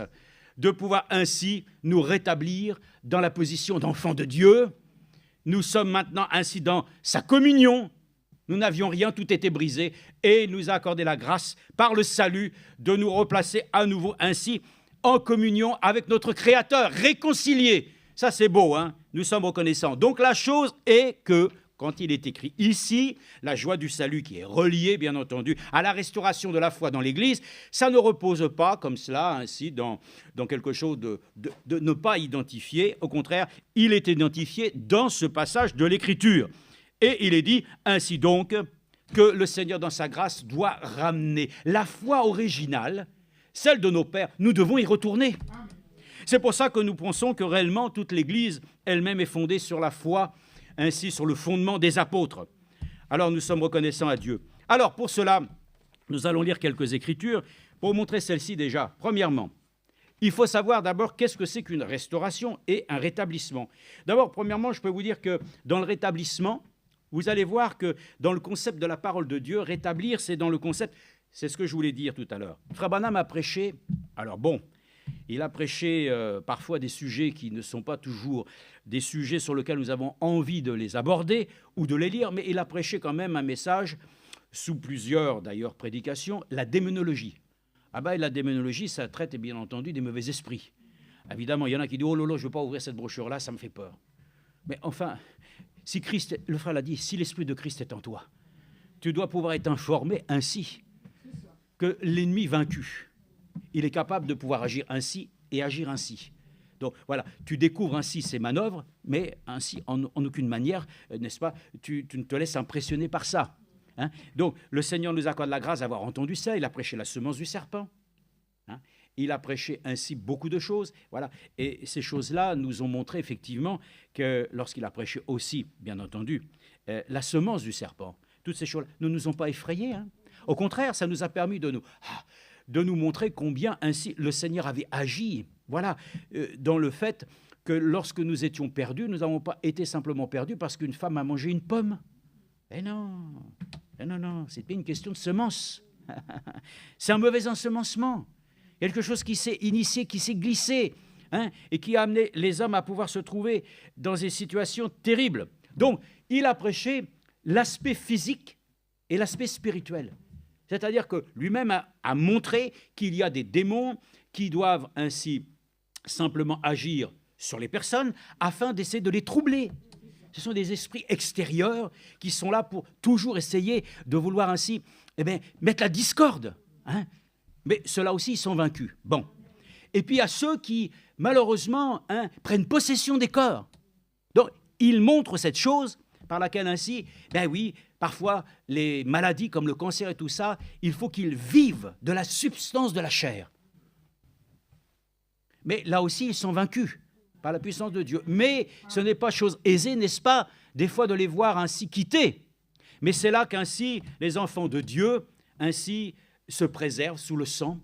de pouvoir ainsi nous rétablir dans la position d'enfants de Dieu. nous sommes maintenant ainsi dans sa communion. Nous n'avions rien, tout était brisé, et il nous a accordé la grâce, par le salut, de nous replacer à nouveau ainsi en communion avec notre Créateur, réconciliés. Ça, c'est beau, hein? Nous sommes reconnaissants. Donc, la chose est que, quand il est écrit ici, la joie du salut qui est reliée, bien entendu, à la restauration de la foi dans l'Église, ça ne repose pas comme cela, ainsi, dans quelque chose de ne pas identifié. Au contraire, il est identifié dans ce passage de l'Écriture. Et il est dit, ainsi donc, que le Seigneur, dans sa grâce, doit ramener la foi originale, celle de nos pères. Nous devons y retourner. C'est pour ça que nous pensons que réellement, toute l'Église elle-même est fondée sur la foi, ainsi sur le fondement des apôtres. Alors, nous sommes reconnaissants à Dieu. Alors, pour cela, nous allons lire quelques Écritures pour montrer celle-ci déjà. Premièrement, il faut savoir d'abord qu'est-ce que c'est qu'une restauration et un rétablissement. D'abord, premièrement, je peux vous dire que dans le rétablissement, vous allez voir que dans le concept de la parole de Dieu, rétablir, c'est dans le concept, c'est ce que je voulais dire tout à l'heure. Frère Branham a prêché, alors bon, il a prêché parfois des sujets qui ne sont pas toujours des sujets sur lesquels nous avons envie de les aborder ou de les lire, mais il a prêché quand même un message, sous plusieurs d'ailleurs prédications, la démonologie. Ah ben la démonologie, ça traite bien entendu des mauvais esprits. Évidemment, il y en a qui disent « Oh lolo, je ne veux pas ouvrir cette brochure-là, ça me fait peur. » Mais enfin, si Christ, le frère l'a dit, si l'Esprit de Christ est en toi, tu dois pouvoir être informé ainsi que l'ennemi vaincu, il est capable de pouvoir agir ainsi et agir ainsi. Donc voilà, tu découvres ainsi ses manœuvres, mais ainsi en aucune manière, n'est-ce pas, tu ne te laisses impressionner par ça. Hein? Donc le Seigneur nous accorde la grâce d'avoir entendu ça, il a prêché la semence du serpent. Hein? Il a prêché ainsi beaucoup de choses, voilà. Et ces choses-là nous ont montré effectivement que lorsqu'il a prêché aussi, bien entendu, la semence du serpent, toutes ces choses ne nous ont pas effrayés. Hein. Au contraire, ça nous a permis de nous montrer combien ainsi le Seigneur avait agi, voilà, dans le fait que lorsque nous étions perdus, nous n'avons pas été simplement perdus parce qu'une femme a mangé une pomme. Eh non, c'est pas une question de semence. C'est un mauvais ensemencement. Quelque chose qui s'est initié, qui s'est glissé, hein, et qui a amené les hommes à pouvoir se trouver dans des situations terribles. Donc, il a prêché l'aspect physique et l'aspect spirituel. C'est-à-dire que lui-même a montré qu'il y a des démons qui doivent ainsi simplement agir sur les personnes afin d'essayer de les troubler. Ce sont des esprits extérieurs qui sont là pour toujours essayer de vouloir ainsi mettre la discorde. Hein. Mais ceux-là aussi, ils sont vaincus. Bon. Et puis, il y a ceux qui, malheureusement, prennent possession des corps. Donc, ils montrent cette chose par laquelle ainsi, oui, parfois, les maladies comme le cancer et tout ça, il faut qu'ils vivent de la substance de la chair. Mais là aussi, ils sont vaincus par la puissance de Dieu. Mais ce n'est pas chose aisée, n'est-ce pas, des fois de les voir ainsi quitter. Mais c'est là qu'ainsi, les enfants de Dieu, ainsi, se préservent sous le sang.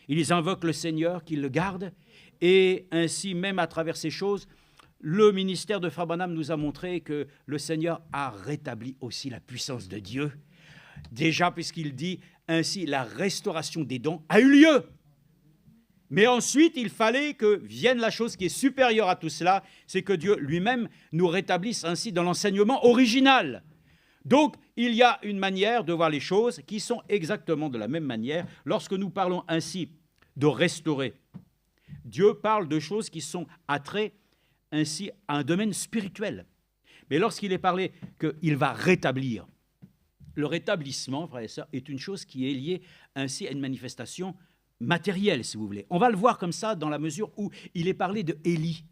Ils invoquent le Seigneur, qu'il le garde. Et ainsi, même à travers ces choses, le ministère de Frère Branham nous a montré que le Seigneur a rétabli aussi la puissance de Dieu. Déjà, puisqu'il dit, ainsi, la restauration des dons a eu lieu. Mais ensuite, il fallait que vienne la chose qui est supérieure à tout cela, c'est que Dieu lui-même nous rétablisse ainsi dans l'enseignement original. Donc, il y a une manière de voir les choses qui sont exactement de la même manière. Lorsque nous parlons ainsi de restaurer, Dieu parle de choses qui sont attraits ainsi à un domaine spirituel. Mais lorsqu'il est parlé qu'il va rétablir, le rétablissement, frères et sœurs, est une chose qui est liée ainsi à une manifestation matérielle, si vous voulez. On va le voir comme ça dans la mesure où il est parlé de Élie.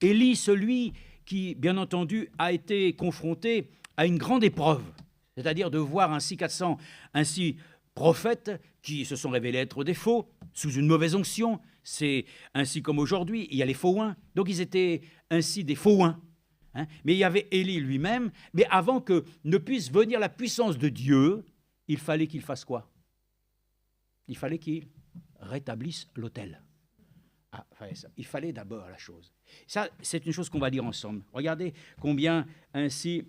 Élie, celui qui, bien entendu, a été confronté à une grande épreuve, c'est-à-dire de voir ainsi 400 prophètes qui se sont révélés être des faux, sous une mauvaise onction. C'est ainsi comme aujourd'hui, il y a les faux oins. Donc ils étaient ainsi des faux oins. Hein. Mais il y avait Élie lui-même. Mais avant que ne puisse venir la puissance de Dieu, il fallait qu'il fasse quoi? Il fallait qu'il rétablisse l'autel. Il fallait d'abord la chose. Ça, c'est une chose qu'on va lire ensemble. Regardez combien ainsi...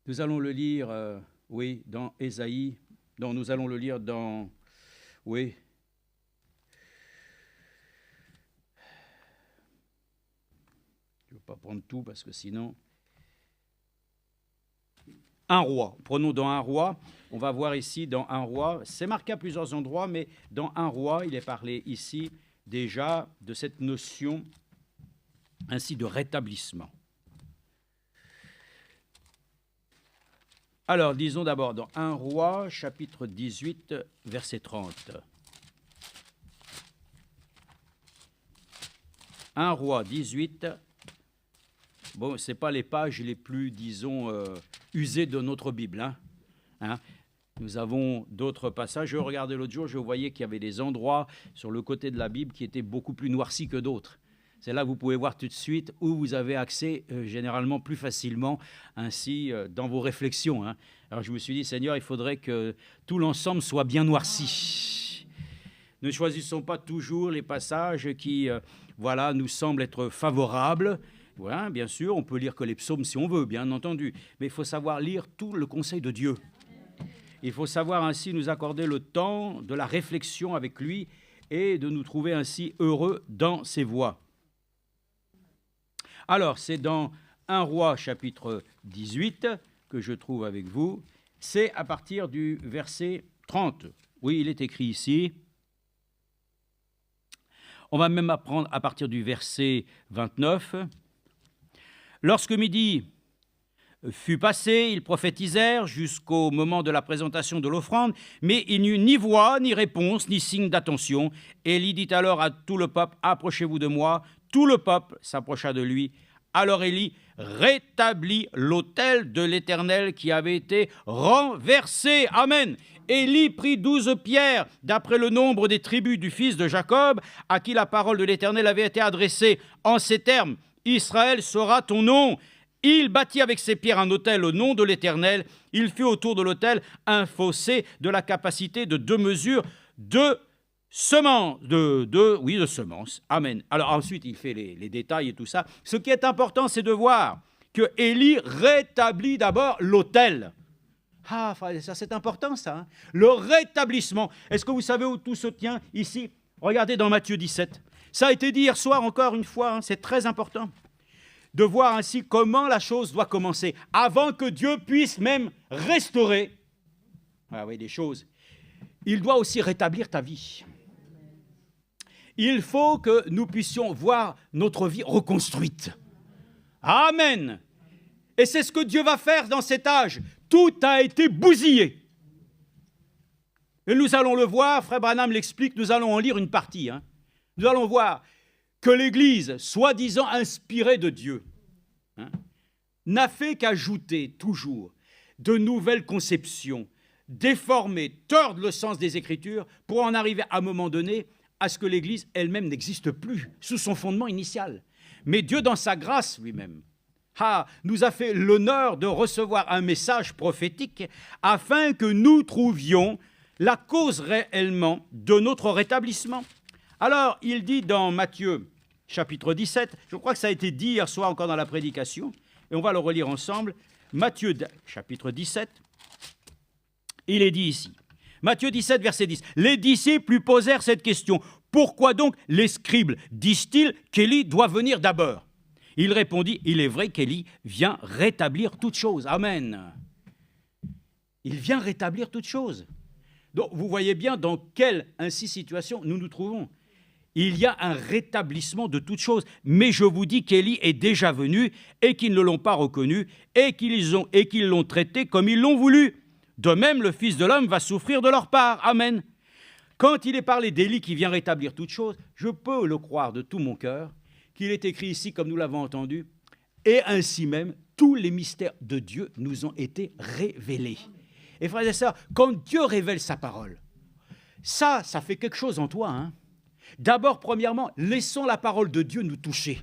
Nous allons le lire, dans Ésaïe. Donc nous allons le lire dans... Oui. Je ne veux pas prendre tout parce que sinon... Un roi. Prenons dans un roi. On va voir ici dans un roi. C'est marqué à plusieurs endroits, mais dans un roi, il est parlé ici déjà de cette notion ainsi de rétablissement. Alors, disons d'abord dans un roi, chapitre 18, verset 30. Un roi 18. Bon, ce n'est pas les pages les plus, disons, usées de notre Bible. Hein. Nous avons d'autres passages. Je regardais l'autre jour, je voyais qu'il y avait des endroits sur le côté de la Bible qui étaient beaucoup plus noircis que d'autres. C'est là que vous pouvez voir tout de suite où vous avez accès généralement plus facilement ainsi dans vos réflexions. Hein. Alors je me suis dit, Seigneur, il faudrait que tout l'ensemble soit bien noirci. Ne choisissons pas toujours les passages qui nous semblent être favorables. Voilà, bien sûr, on peut lire que les psaumes si on veut, bien entendu, mais il faut savoir lire tout le conseil de Dieu. Il faut savoir ainsi nous accorder le temps de la réflexion avec lui et de nous trouver ainsi heureux dans ses voies. Alors, c'est dans 1 Roi chapitre 18 que je trouve avec vous. C'est à partir du verset 30. Oui, il est écrit ici. On va même apprendre à partir du verset 29. Lorsque midi fut passé, ils prophétisèrent jusqu'au moment de la présentation de l'offrande, mais il n'y eut ni voix, ni réponse, ni signe d'attention. Élie dit alors à tout le peuple, « Approchez-vous de moi ». Tout le peuple s'approcha de lui. Alors Élie rétablit l'autel de l'Éternel qui avait été renversé. Amen. Élie prit 12 pierres, d'après le nombre des tribus du fils de Jacob, à qui la parole de l'Éternel avait été adressée en ces termes. Israël sera ton nom. Il bâtit avec ses pierres un autel au nom de l'Éternel. Il fit autour de l'autel un fossé de la capacité de 2 mesures de semences. De semences. Amen. Alors ensuite, il fait les détails et tout ça. Ce qui est important, c'est de voir que Élie rétablit d'abord l'autel. Ah, ça c'est important ça. Hein. Le rétablissement. Est-ce que vous savez où tout se tient ici? Regardez dans Matthieu 17. Ça a été dit hier soir encore une fois, hein, c'est très important de voir ainsi comment la chose doit commencer, avant que Dieu puisse même restaurer des choses. Il doit aussi rétablir ta vie. Il faut que nous puissions voir notre vie reconstruite. Amen. Et c'est ce que Dieu va faire dans cet âge. Tout a été bousillé. Et nous allons le voir, Frère Branham l'explique, nous allons en lire une partie. Nous allons voir que l'Église, soi-disant inspirée de Dieu, n'a fait qu'ajouter toujours de nouvelles conceptions, déformer, tordre le sens des Écritures pour en arriver à un moment donné à ce que l'Église elle-même n'existe plus sous son fondement initial. Mais Dieu, dans sa grâce lui-même, nous a fait l'honneur de recevoir un message prophétique afin que nous trouvions la cause réellement de notre rétablissement. Alors, il dit dans Matthieu, chapitre 17, je crois que ça a été dit hier soir encore dans la prédication, et on va le relire ensemble, Matthieu, chapitre 17, il est dit ici, Matthieu 17, verset 10, « Les disciples lui posèrent cette question, « Pourquoi donc les scribes disent-ils qu'Élie doit venir d'abord ?» Il répondit, « Il est vrai qu'Élie vient rétablir toutes choses. » Amen. Il vient rétablir toutes choses. Donc, vous voyez bien dans quelle situation nous nous trouvons. Il y a un rétablissement de toutes choses. Mais je vous dis qu'Élie est déjà venu et qu'ils ne l'ont pas reconnu et qu'ils l'ont traité comme ils l'ont voulu. De même, le Fils de l'homme va souffrir de leur part. Amen. Quand il est parlé d'Élie qui vient rétablir toutes choses, je peux le croire de tout mon cœur qu'il est écrit ici, comme nous l'avons entendu, et ainsi même, tous les mystères de Dieu nous ont été révélés. Et frères et sœurs, quand Dieu révèle sa parole, ça fait quelque chose en toi. D'abord, premièrement, laissons la parole de Dieu nous toucher.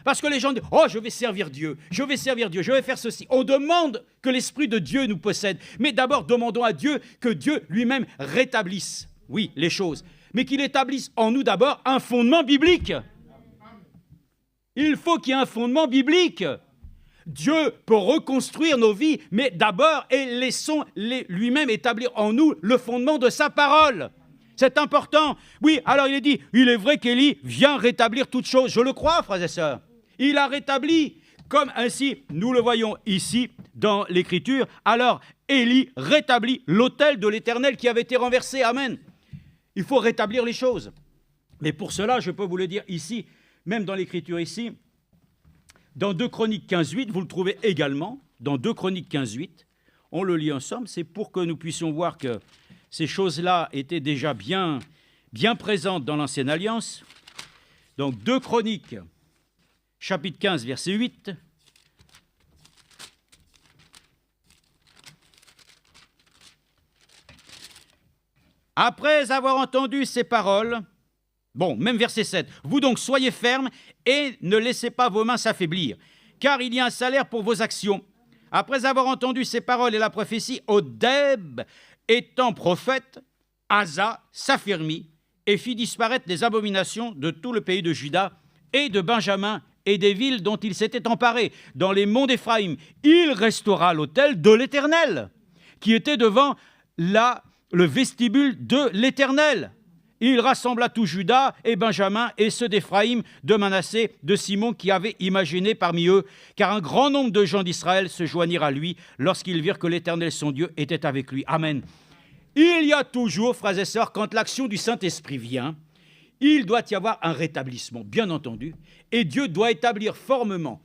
Parce que les gens disent « Oh, je vais servir Dieu, je vais faire ceci. » On demande que l'Esprit de Dieu nous possède. Mais d'abord, demandons à Dieu que Dieu lui-même rétablisse, oui, les choses. Mais qu'il établisse en nous d'abord un fondement biblique. Il faut qu'il y ait un fondement biblique. Dieu peut reconstruire nos vies, mais d'abord, laissons lui-même établir en nous le fondement de sa parole. C'est important. Oui, alors il est dit, il est vrai qu'Élie vient rétablir toutes choses. Je le crois, frères et sœurs. Il a rétabli, comme ainsi nous le voyons ici dans l'Écriture. Alors Élie rétablit l'autel de l'Éternel qui avait été renversé. Amen. Il faut rétablir les choses. Mais pour cela, je peux vous le dire ici, même dans l'Écriture ici, dans 2 Chroniques 15.8, vous le trouvez également, dans 2 Chroniques 15.8, on le lit ensemble, c'est pour que nous puissions voir que ces choses-là étaient déjà bien présentes dans l'Ancienne Alliance. Donc 2 Chroniques, chapitre 15, verset 8. Après avoir entendu ces paroles, bon, même verset 7, vous donc soyez fermes et ne laissez pas vos mains s'affaiblir, car il y a un salaire pour vos actions. Après avoir entendu ces paroles et la prophétie, Odeb, étant prophète, Asa s'affermit et fit disparaître les abominations de tout le pays de Juda et de Benjamin et des villes dont il s'était emparé. Dans les monts d'Éphraïm, il restaura l'autel de l'Éternel, qui était devant le vestibule de l'Éternel. Il rassembla tout Juda et Benjamin et ceux d'Éphraïm, de Manassé, de Simon qui avaient imaginé parmi eux, car un grand nombre de gens d'Israël se joignirent à lui lorsqu'ils virent que l'Éternel son Dieu était avec lui. Amen. Il y a toujours, frères et sœurs, quand l'action du Saint-Esprit vient, il doit y avoir un rétablissement, bien entendu, et Dieu doit établir formellement,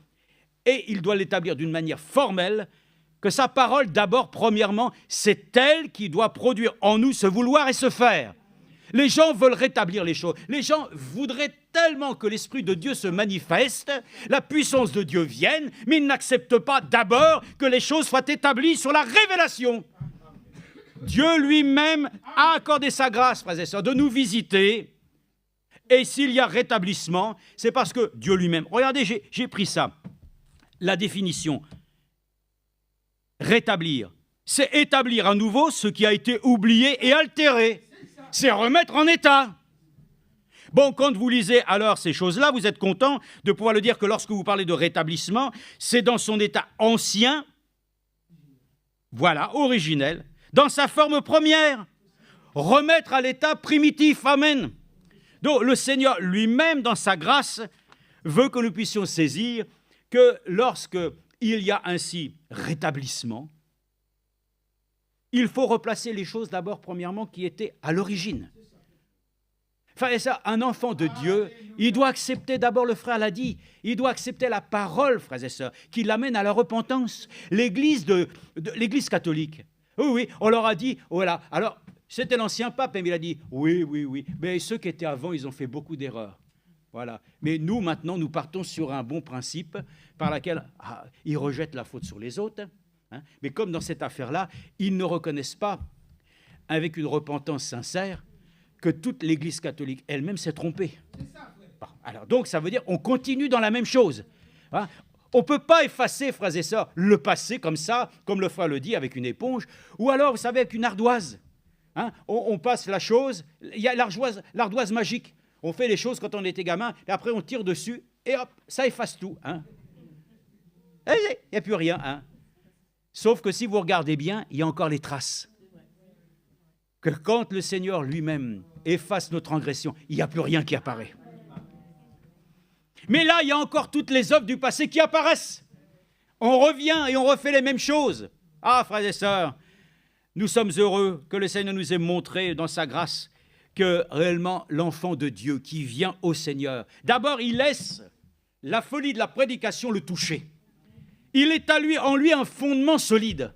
et il doit l'établir d'une manière formelle, que sa parole, d'abord, premièrement, c'est elle qui doit produire en nous ce vouloir et ce faire. Les gens veulent rétablir les choses. Les gens voudraient tellement que l'Esprit de Dieu se manifeste, la puissance de Dieu vienne, mais ils n'acceptent pas d'abord que les choses soient établies sur la révélation. Dieu lui-même a accordé sa grâce, frères et sœurs, de nous visiter. Et s'il y a rétablissement, c'est parce que Dieu lui-même... Regardez, j'ai pris ça. La définition. Rétablir, c'est établir à nouveau ce qui a été oublié et altéré. C'est remettre en état. Bon, quand vous lisez alors ces choses-là, vous êtes content de pouvoir le dire que lorsque vous parlez de rétablissement, c'est dans son état ancien, voilà, originel, dans sa forme première. Remettre à l'état primitif. Amen. Donc le Seigneur lui-même, dans sa grâce, veut que nous puissions saisir que lorsque il y a ainsi rétablissement, il faut replacer les choses d'abord, premièrement, qui étaient à l'origine. Enfin, et ça, un enfant de Dieu, il doit accepter d'abord, le frère l'a dit, il doit accepter la parole, frères et sœurs, qui l'amène à la repentance. L'Église l'Église catholique, oui, on leur a dit, voilà, alors, c'était l'ancien pape, mais il a dit, oui, mais ceux qui étaient avant, ils ont fait beaucoup d'erreurs. Voilà. Mais nous, maintenant, nous partons sur un bon principe par lequel ils rejettent la faute sur les autres. Hein. Mais comme dans cette affaire-là, ils ne reconnaissent pas, avec une repentance sincère, que toute l'Église catholique elle-même s'est trompée. Bon, alors, donc, ça veut dire qu'on continue dans la même chose. Hein. On ne peut pas effacer, frères et sœurs, le passé comme ça, comme le frère le dit, avec une éponge, ou alors, vous savez, avec une ardoise. Hein. On passe la chose, il y a l'ardoise magique. On fait les choses quand on était gamin, et après on tire dessus, et hop, ça efface tout. Hein. Il n'y a plus rien. Hein. Sauf que si vous regardez bien, il y a encore les traces. Que quand le Seigneur lui-même efface nos transgressions, il n'y a plus rien qui apparaît. Mais là, il y a encore toutes les œuvres du passé qui apparaissent. On revient et on refait les mêmes choses. Ah, frères et sœurs, nous sommes heureux que le Seigneur nous ait montré dans sa grâce que réellement l'enfant de Dieu qui vient au Seigneur, d'abord il laisse la folie de la prédication le toucher. Il est en lui un fondement solide.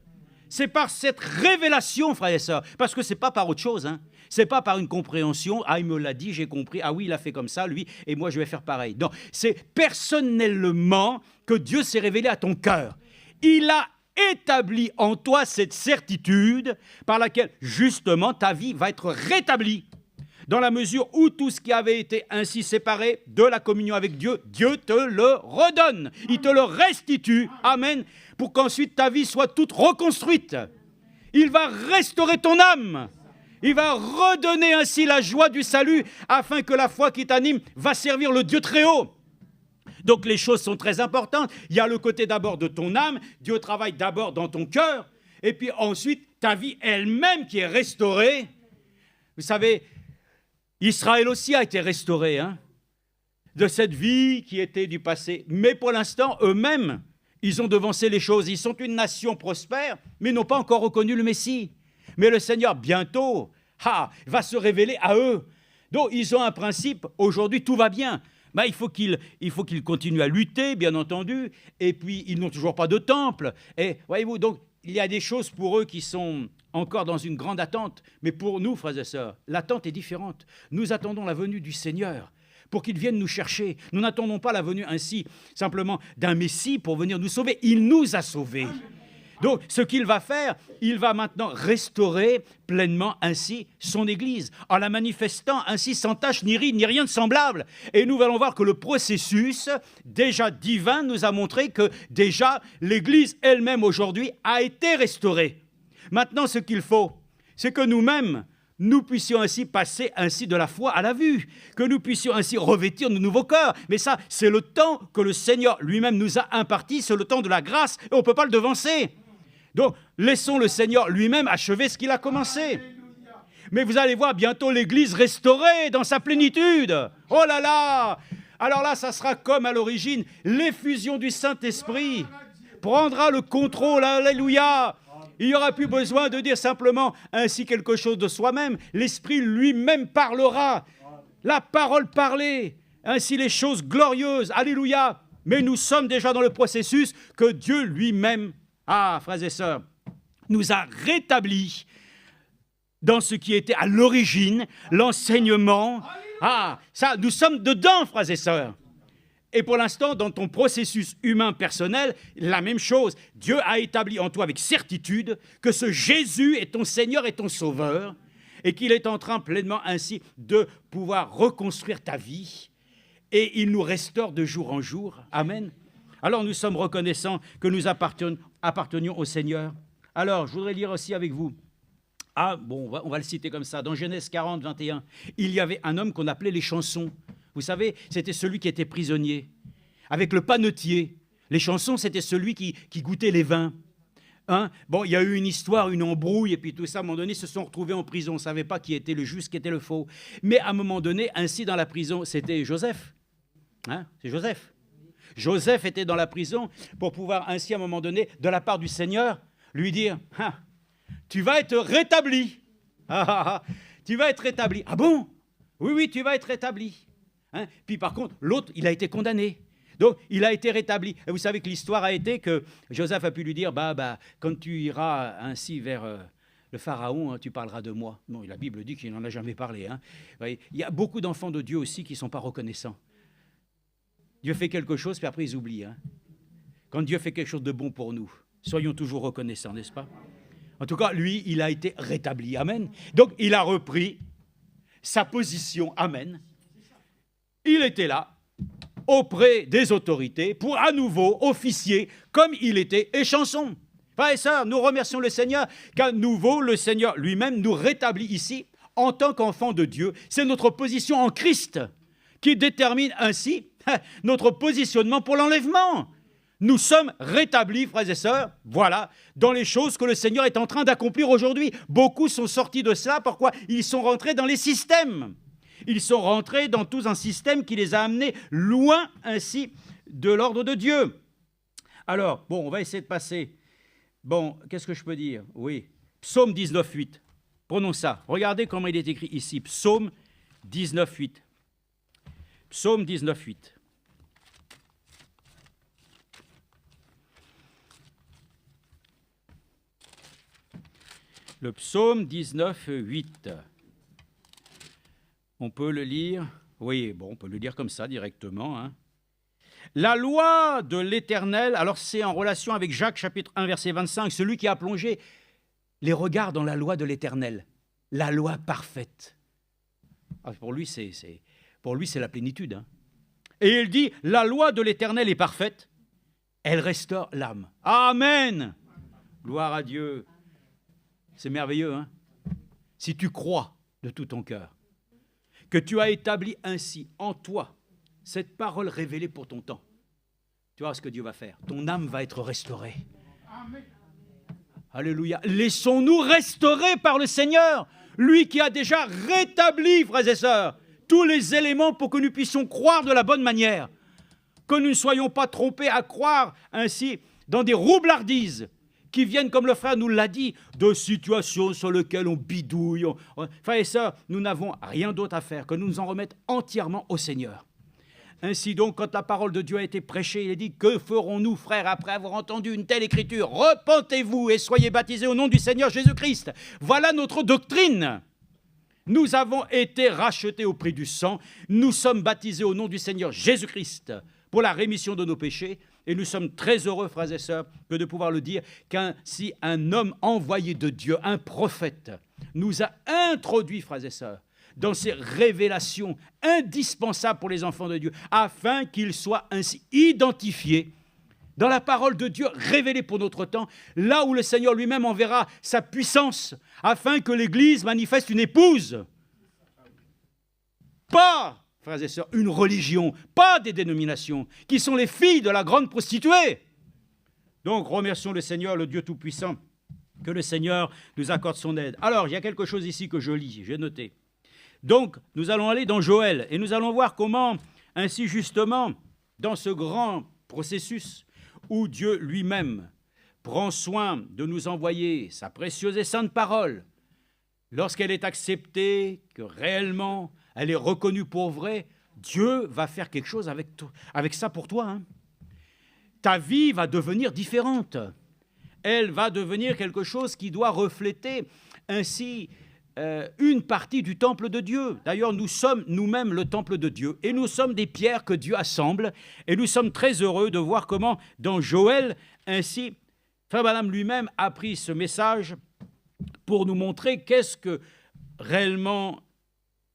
C'est par cette révélation, frères et sœurs, parce que ce n'est pas par autre chose. Hein. Ce n'est pas par une compréhension, il me l'a dit, j'ai compris, oui, il a fait comme ça, lui, et moi je vais faire pareil. Non, c'est personnellement que Dieu s'est révélé à ton cœur. Il a établi en toi cette certitude par laquelle, justement, ta vie va être rétablie. Dans la mesure où tout ce qui avait été ainsi séparé de la communion avec Dieu, Dieu te le redonne. Il te le restitue. Amen. Pour qu'ensuite ta vie soit toute reconstruite. Il va restaurer ton âme. Il va redonner ainsi la joie du salut afin que la foi qui t'anime va servir le Dieu très haut. Donc les choses sont très importantes. Il y a le côté d'abord de ton âme. Dieu travaille d'abord dans ton cœur. Et puis ensuite, ta vie elle-même qui est restaurée. Vous savez, Israël aussi a été restauré. Hein. de cette vie qui était du passé. Mais pour l'instant, eux-mêmes, ils ont devancé les choses. Ils sont une nation prospère, mais n'ont pas encore reconnu le Messie. Mais le Seigneur, bientôt, va se révéler à eux. Donc, ils ont un principe. Aujourd'hui, tout va bien. Ben, il faut qu'ils continuent à lutter, bien entendu. Et puis, ils n'ont toujours pas de temple. Et voyez-vous, donc, il y a des choses pour eux qui sont encore dans une grande attente. Mais pour nous, frères et sœurs, l'attente est différente. Nous attendons la venue du Seigneur pour qu'il vienne nous chercher. Nous n'attendons pas la venue ainsi simplement d'un Messie pour venir nous sauver. Il nous a sauvés. Donc, ce qu'il va faire, il va maintenant restaurer pleinement ainsi son Église, en la manifestant ainsi sans tache, ni ride, ni rien de semblable. Et nous allons voir que le processus déjà divin nous a montré que déjà l'Église elle-même aujourd'hui a été restaurée. Maintenant, ce qu'il faut, c'est que nous-mêmes, nous puissions ainsi passer ainsi de la foi à la vue, que nous puissions ainsi revêtir de nouveaux cœurs. Mais ça, c'est le temps que le Seigneur lui-même nous a imparti, c'est le temps de la grâce, et on ne peut pas le devancer. Donc, laissons le Seigneur lui-même achever ce qu'il a commencé. Mais vous allez voir bientôt l'Église restaurée dans sa plénitude. Oh là là! Alors là, ça sera comme à l'origine, l'effusion du Saint-Esprit prendra le contrôle, alléluia! Il n'y aura plus besoin de dire simplement ainsi quelque chose de soi-même. L'Esprit lui-même parlera. La parole parlée. Ainsi les choses glorieuses. Alléluia. Mais nous sommes déjà dans le processus que Dieu lui-même, frères et sœurs, nous a rétablis dans ce qui était à l'origine, l'enseignement. Ça, nous sommes dedans, frères et sœurs. Et pour l'instant, dans ton processus humain personnel, la même chose. Dieu a établi en toi avec certitude que ce Jésus est ton Seigneur et ton Sauveur et qu'il est en train pleinement ainsi de pouvoir reconstruire ta vie et il nous restaure de jour en jour. Amen. Alors nous sommes reconnaissants que nous appartenions au Seigneur. Alors, je voudrais lire aussi avec vous. On va le citer comme ça. Dans Genèse 40, 21, il y avait un homme qu'on appelait les chansons. Vous savez, c'était celui qui était prisonnier, avec le panetier. Les chansons, c'était celui qui goûtait les vins. Il y a eu une histoire, une embrouille, et puis tout ça, à un moment donné, ils se sont retrouvés en prison. On ne savait pas qui était le juste, qui était le faux. Mais à un moment donné, ainsi dans la prison, c'était Joseph. C'est Joseph. Joseph était dans la prison pour pouvoir ainsi, à un moment donné, de la part du Seigneur, lui dire, tu vas être rétabli. Tu vas être rétabli. Ah bon? Oui, tu vas être rétabli. Puis par contre, l'autre, il a été condamné. Donc, il a été rétabli. Et vous savez que l'histoire a été que Joseph a pu lui dire, quand tu iras ainsi vers le Pharaon, tu parleras de moi. Non, la Bible dit qu'il n'en a jamais parlé. Il y a beaucoup d'enfants de Dieu aussi qui ne sont pas reconnaissants. Dieu fait quelque chose, puis après ils oublient. Quand Dieu fait quelque chose de bon pour nous, soyons toujours reconnaissants, n'est-ce pas? En tout cas, lui, il a été rétabli. Amen. Donc, il a repris sa position. Amen. Il était là, auprès des autorités, pour à nouveau officier comme il était, et chanson. Frères et sœurs, nous remercions le Seigneur, qu'à nouveau, le Seigneur lui-même nous rétablit ici, en tant qu'enfants de Dieu. C'est notre position en Christ qui détermine ainsi notre positionnement pour l'enlèvement. Nous sommes rétablis, frères et sœurs, voilà, dans les choses que le Seigneur est en train d'accomplir aujourd'hui. Beaucoup sont sortis de cela, pourquoi? Ils sont rentrés dans les systèmes. Ils sont rentrés dans tout un système qui les a amenés loin ainsi de l'ordre de Dieu. Alors, on va essayer de passer. Qu'est-ce que je peux dire? Oui, Psaume 19.8. Prenons ça. Regardez comment il est écrit ici. Psaume 19.8. Psaume 19.8. Le psaume 19.8. On peut le lire, on peut le lire comme ça directement. La loi de l'Éternel, alors c'est en relation avec Jacques chapitre 1 verset 25, celui qui a plongé les regards dans la loi de l'Éternel, la loi parfaite. Pour lui, c'est la plénitude. Et il dit, la loi de l'Éternel est parfaite, elle restaure l'âme. Amen. Gloire à Dieu. C'est merveilleux, si tu crois de tout ton cœur que tu as établi ainsi en toi cette parole révélée pour ton temps. Tu vois ce que Dieu va faire. Ton âme va être restaurée. Amen. Alléluia. Laissons-nous restaurer par le Seigneur, lui qui a déjà rétabli, frères et sœurs, tous les éléments pour que nous puissions croire de la bonne manière, que nous ne soyons pas trompés à croire ainsi dans des roublardises qui viennent, comme le frère nous l'a dit, de situations sur lesquelles on bidouille. Frères et sœurs, nous n'avons rien d'autre à faire que nous en remettre entièrement au Seigneur. Ainsi donc, quand la parole de Dieu a été prêchée, il est dit, que ferons-nous, frères, après avoir entendu une telle écriture? Repentez-vous et soyez baptisés au nom du Seigneur Jésus-Christ. Voilà notre doctrine. Nous avons été rachetés au prix du sang. Nous sommes baptisés au nom du Seigneur Jésus-Christ pour la rémission de nos péchés. Et nous sommes très heureux, frères et sœurs, que de pouvoir le dire, qu'ainsi un homme envoyé de Dieu, un prophète, nous a introduits, frères et sœurs, dans ces révélations indispensables pour les enfants de Dieu, afin qu'ils soient ainsi identifiés dans la parole de Dieu révélée pour notre temps, là où le Seigneur lui-même enverra sa puissance, afin que l'Église manifeste une épouse. Pas, frères et sœurs, une religion, pas des dénominations, qui sont les filles de la grande prostituée. Donc, remercions le Seigneur, le Dieu Tout-Puissant, que le Seigneur nous accorde son aide. Alors, il y a quelque chose ici que je lis, j'ai noté. Donc, nous allons aller dans Joël, et nous allons voir comment, ainsi justement, dans ce grand processus, où Dieu lui-même prend soin de nous envoyer sa précieuse et sainte parole, lorsqu'elle est acceptée, que réellement elle est reconnue pour vraie, Dieu va faire quelque chose avec ça pour toi. Ta vie va devenir différente. Elle va devenir quelque chose qui doit refléter ainsi une partie du temple de Dieu. D'ailleurs, nous sommes nous-mêmes le temple de Dieu et nous sommes des pierres que Dieu assemble et nous sommes très heureux de voir comment dans Joël, ainsi, Frère Branham lui-même a pris ce message pour nous montrer qu'est-ce que réellement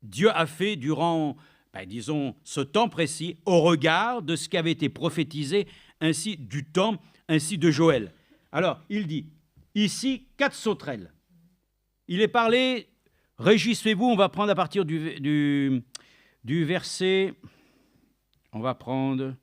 Dieu a fait durant, disons, ce temps précis au regard de ce qui avait été prophétisé ainsi du temps ainsi de Joël. Alors, il dit ici 4 sauterelles. Il est parlé, réjouissez-vous, on va prendre à partir du verset, on va prendre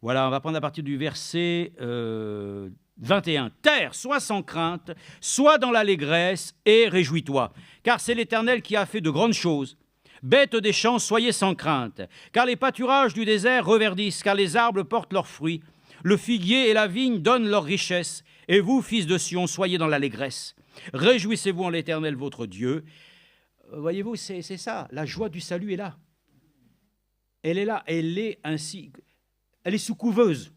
à partir du verset 21. Terre, sois sans crainte, sois dans l'allégresse et réjouis-toi, car c'est l'Éternel qui a fait de grandes choses. Bêtes des champs, soyez sans crainte, car les pâturages du désert reverdissent, car les arbres portent leurs fruits. Le figuier et la vigne donnent leur richesse, et vous, fils de Sion, soyez dans l'allégresse. Réjouissez-vous en l'Éternel votre Dieu. Voyez-vous, c'est ça, la joie du salut est là. Elle est là, elle est ainsi, elle est sous couveuse.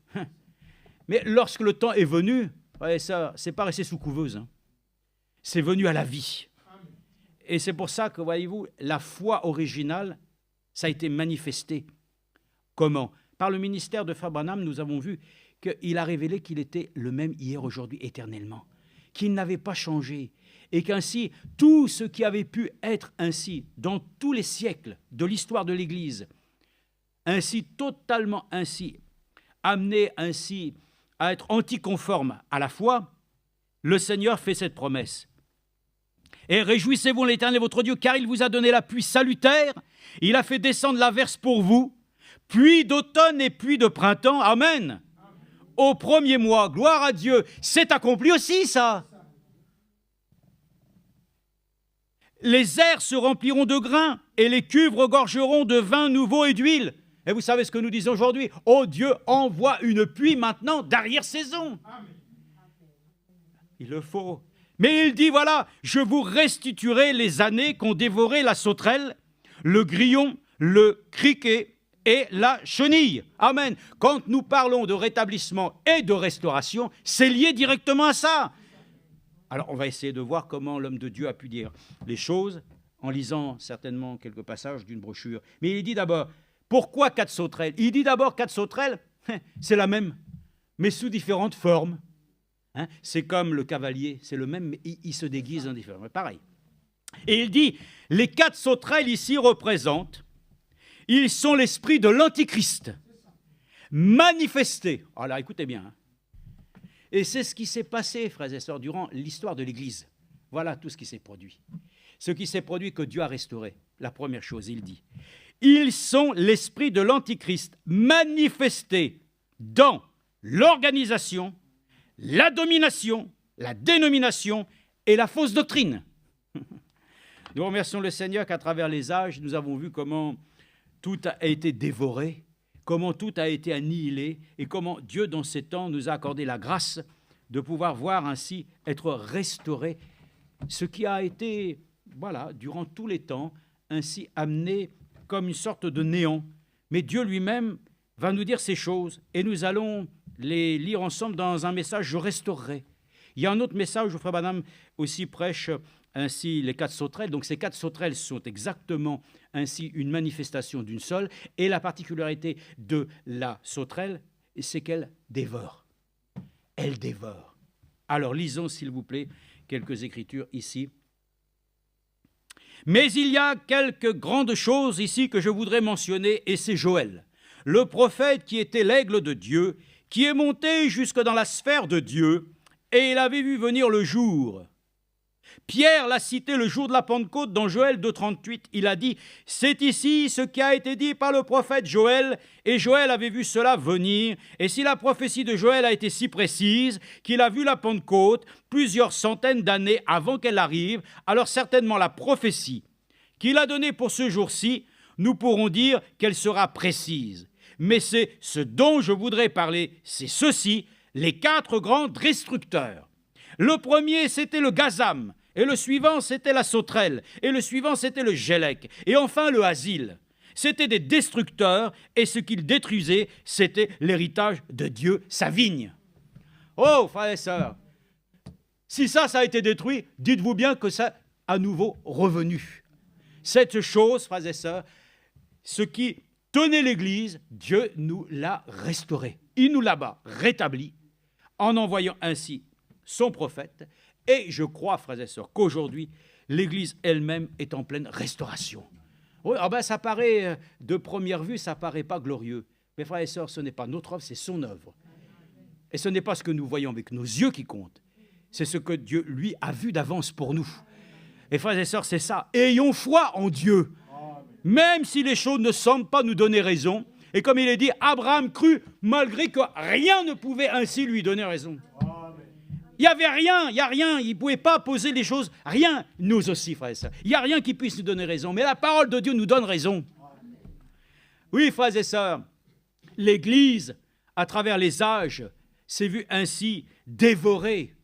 Mais lorsque le temps est venu, ça, c'est pas resté sous couveuse, c'est venu à la vie. Et c'est pour ça que, voyez-vous, la foi originale, ça a été manifesté. Comment? Par le ministère de Frère Branham, nous avons vu qu'il a révélé qu'il était le même hier, aujourd'hui, éternellement, qu'il n'avait pas changé, et qu'ainsi, tout ce qui avait pu être ainsi dans tous les siècles de l'histoire de l'Église, ainsi, totalement ainsi, amené ainsi à être anticonforme à la foi, le Seigneur fait cette promesse. Et réjouissez-vous en l'Éternel votre Dieu, car il vous a donné la pluie salutaire, il a fait descendre l'averse pour vous, pluie d'automne et pluie de printemps, amen. Au premier mois, gloire à Dieu, c'est accompli aussi ça. Les airs se rempliront de grains et les cuves regorgeront de vin nouveau et d'huile. Et vous savez ce que nous disons aujourd'hui? Oh Dieu, envoie une pluie maintenant d'arrière-saison. Il le faut. Mais il dit, voilà, je vous restituerai les années qu'ont dévoré la sauterelle, le grillon, le criquet et la chenille. Amen. Quand nous parlons de rétablissement et de restauration, c'est lié directement à ça. Alors, on va essayer de voir comment l'homme de Dieu a pu dire les choses en lisant certainement quelques passages d'une brochure. Mais il dit d'abord, pourquoi 4 sauterelles? Il dit d'abord 4 sauterelles, c'est la même, mais sous différentes formes. C'est comme le cavalier, c'est le même, mais il se déguise en différents. Pareil. Et il dit, les 4 sauterelles ici représentent, ils sont l'esprit de l'Antichrist, manifesté. Alors écoutez bien. Et c'est ce qui s'est passé, frères et sœurs, durant l'histoire de l'Église. Voilà tout ce qui s'est produit. Ce qui s'est produit que Dieu a restauré. La première chose, il dit, ils sont l'esprit de l'Antichrist, manifesté dans l'organisation, la domination, la dénomination et la fausse doctrine. Nous remercions le Seigneur qu'à travers les âges, nous avons vu comment tout a été dévoré, comment tout a été annihilé et comment Dieu, dans ces temps, nous a accordé la grâce de pouvoir voir ainsi être restauré ce qui a été, voilà, durant tous les temps, ainsi amené comme une sorte de néant. Mais Dieu lui-même va nous dire ces choses et nous allons les lire ensemble dans un message « Je restaurerai ». Il y a un autre message où Frère Branham aussi prêche ainsi les 4 sauterelles. Donc ces 4 sauterelles sont exactement ainsi une manifestation d'une seule. Et la particularité de la sauterelle, c'est qu'elle dévore. Elle dévore. Alors lisons s'il vous plaît quelques écritures ici. Mais il y a quelques grandes choses ici que je voudrais mentionner, et c'est Joël, le prophète qui était l'aigle de Dieu, qui est monté jusque dans la sphère de Dieu, et il avait vu venir le jour. Pierre l'a cité le jour de la Pentecôte dans Joël 2,38. Il a dit « C'est ici ce qui a été dit par le prophète Joël, et Joël avait vu cela venir. Et si la prophétie de Joël a été si précise qu'il a vu la Pentecôte plusieurs centaines d'années avant qu'elle arrive, alors certainement la prophétie qu'il a donnée pour ce jour-ci, nous pourrons dire qu'elle sera précise. Mais c'est ce dont je voudrais parler, c'est ceci, les 4 grands destructeurs. Le premier, c'était le gazam. Et le suivant, c'était la sauterelle. Et le suivant, c'était le gélec. Et enfin, le asile. C'était des destructeurs, et ce qu'ils détruisaient, c'était l'héritage de Dieu, sa vigne. Oh, frères et sœurs, si ça a été détruit, dites-vous bien que ça a à nouveau revenu. Cette chose, frères et sœurs, ce qui tenait l'Église, Dieu nous l'a restauré. Il nous l'a rétabli, en envoyant ainsi son prophète. Et je crois, frères et sœurs, qu'aujourd'hui, l'Église elle-même est en pleine restauration. Oui, ça paraît, de première vue, ça ne paraît pas glorieux. Mais frères et sœurs, ce n'est pas notre œuvre, c'est son œuvre. Et ce n'est pas ce que nous voyons avec nos yeux qui compte. C'est ce que Dieu, lui, a vu d'avance pour nous. Et frères et sœurs, c'est ça. Ayons foi en Dieu. Même si les choses ne semblent pas nous donner raison. Et comme il est dit, Abraham crut, malgré que rien ne pouvait ainsi lui donner raison. Il n'y avait rien, il n'y a rien, il ne pouvait pas poser les choses, rien, nous aussi, frères et sœurs. Il n'y a rien qui puisse nous donner raison, mais la parole de Dieu nous donne raison. Oui, frères et sœurs, l'Église, à travers les âges, s'est vue ainsi dévorée,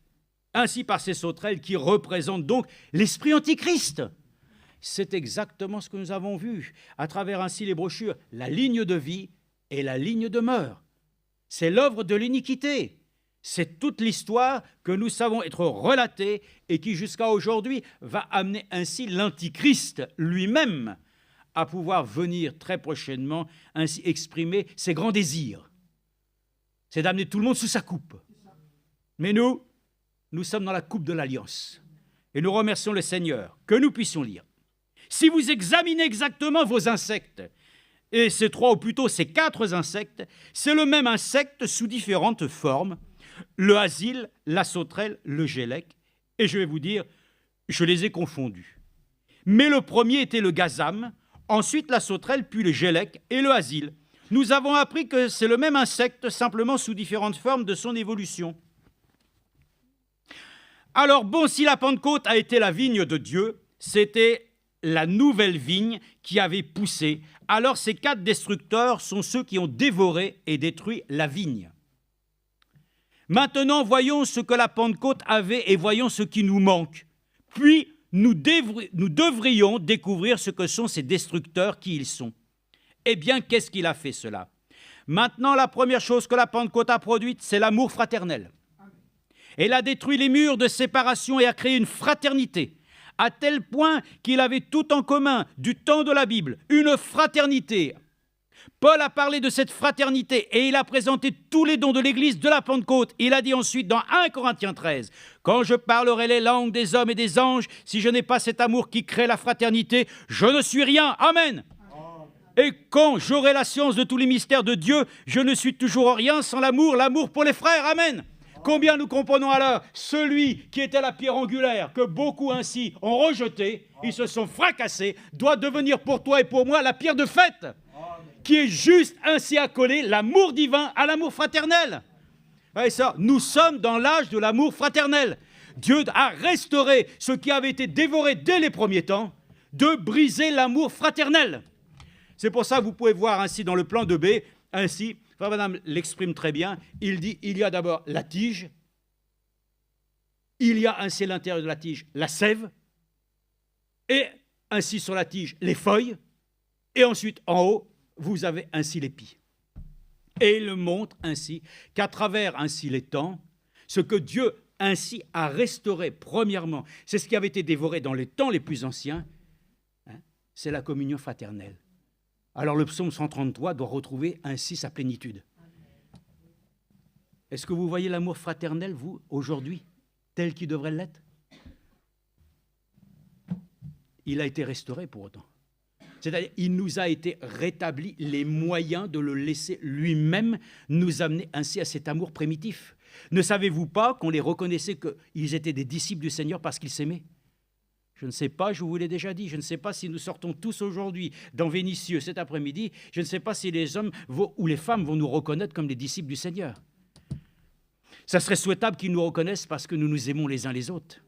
ainsi par ces sauterelles qui représentent donc l'esprit antichrist. C'est exactement ce que nous avons vu, à travers ainsi les brochures, la ligne de vie et la ligne de mœurs. C'est l'œuvre de l'iniquité. C'est toute l'histoire que nous savons être relatée et qui, jusqu'à aujourd'hui, va amener ainsi l'Antichrist lui-même à pouvoir venir très prochainement ainsi exprimer ses grands désirs. C'est d'amener tout le monde sous sa coupe. Mais nous sommes dans la coupe de l'Alliance. Et nous remercions le Seigneur que nous puissions lire. Si vous examinez exactement vos insectes, et ces 3 ou plutôt ces 4 insectes, c'est le même insecte sous différentes formes. Le asile, la sauterelle, le gélec. Et je vais vous dire, je les ai confondus. Mais le premier était le gazam, ensuite la sauterelle, puis le gélec et le asile. Nous avons appris que c'est le même insecte, simplement sous différentes formes de son évolution. Alors bon, si la Pentecôte a été la vigne de Dieu, c'était la nouvelle vigne qui avait poussé. Alors ces 4 destructeurs sont ceux qui ont dévoré et détruit la vigne. Maintenant, voyons ce que la Pentecôte avait et voyons ce qui nous manque. Puis, nous devrions découvrir ce que sont ces destructeurs, qui ils sont. Eh bien, qu'est-ce qu'il a fait cela? Maintenant, la première chose que la Pentecôte a produite, c'est l'amour fraternel. Elle a détruit les murs de séparation et a créé une fraternité, à tel point qu'il avait tout en commun, du temps de la Bible, une fraternité. Paul a parlé de cette fraternité et il a présenté tous les dons de l'Église de la Pentecôte. Il a dit ensuite dans 1 Corinthiens 13, « Quand je parlerai les langues des hommes et des anges, si je n'ai pas cet amour qui crée la fraternité, je ne suis rien. » Amen. Et quand j'aurai la science de tous les mystères de Dieu, je ne suis toujours rien sans l'amour pour les frères. Amen. Combien nous comprenons alors celui qui était la pierre angulaire, que beaucoup ainsi ont rejeté, ils se sont fracassés, doit devenir pour toi et pour moi la pierre de fête, qui est juste ainsi accolé l'amour divin à l'amour fraternel. Et ça, nous sommes dans l'âge de l'amour fraternel. Dieu a restauré ce qui avait été dévoré dès les premiers temps, de briser l'amour fraternel. C'est pour ça que vous pouvez voir ainsi dans le plan de B, ainsi, Frère Madame l'exprime très bien, il dit, il y a d'abord la tige, il y a ainsi à l'intérieur de la tige la sève, et ainsi sur la tige les feuilles, et ensuite en haut, vous avez ainsi l'épi. Et il montre ainsi qu'à travers ainsi les temps, ce que Dieu ainsi a restauré premièrement, c'est ce qui avait été dévoré dans les temps les plus anciens, hein, c'est la communion fraternelle. Alors le psaume 133 doit retrouver ainsi sa plénitude. Est-ce que vous voyez l'amour fraternel, vous, aujourd'hui, tel qu'il devrait l'être? Il a été restauré pour autant. C'est-à-dire, il nous a été rétabli les moyens de le laisser lui-même nous amener ainsi à cet amour primitif. Ne savez-vous pas qu'on les reconnaissait qu'ils étaient des disciples du Seigneur parce qu'ils s'aimaient? Je ne sais pas, je vous l'ai déjà dit, je ne sais pas si nous sortons tous aujourd'hui dans Vénitieux cet après-midi, je ne sais pas si les hommes ou les femmes vont nous reconnaître comme les disciples du Seigneur. Ça serait souhaitable qu'ils nous reconnaissent parce que nous nous aimons les uns les autres.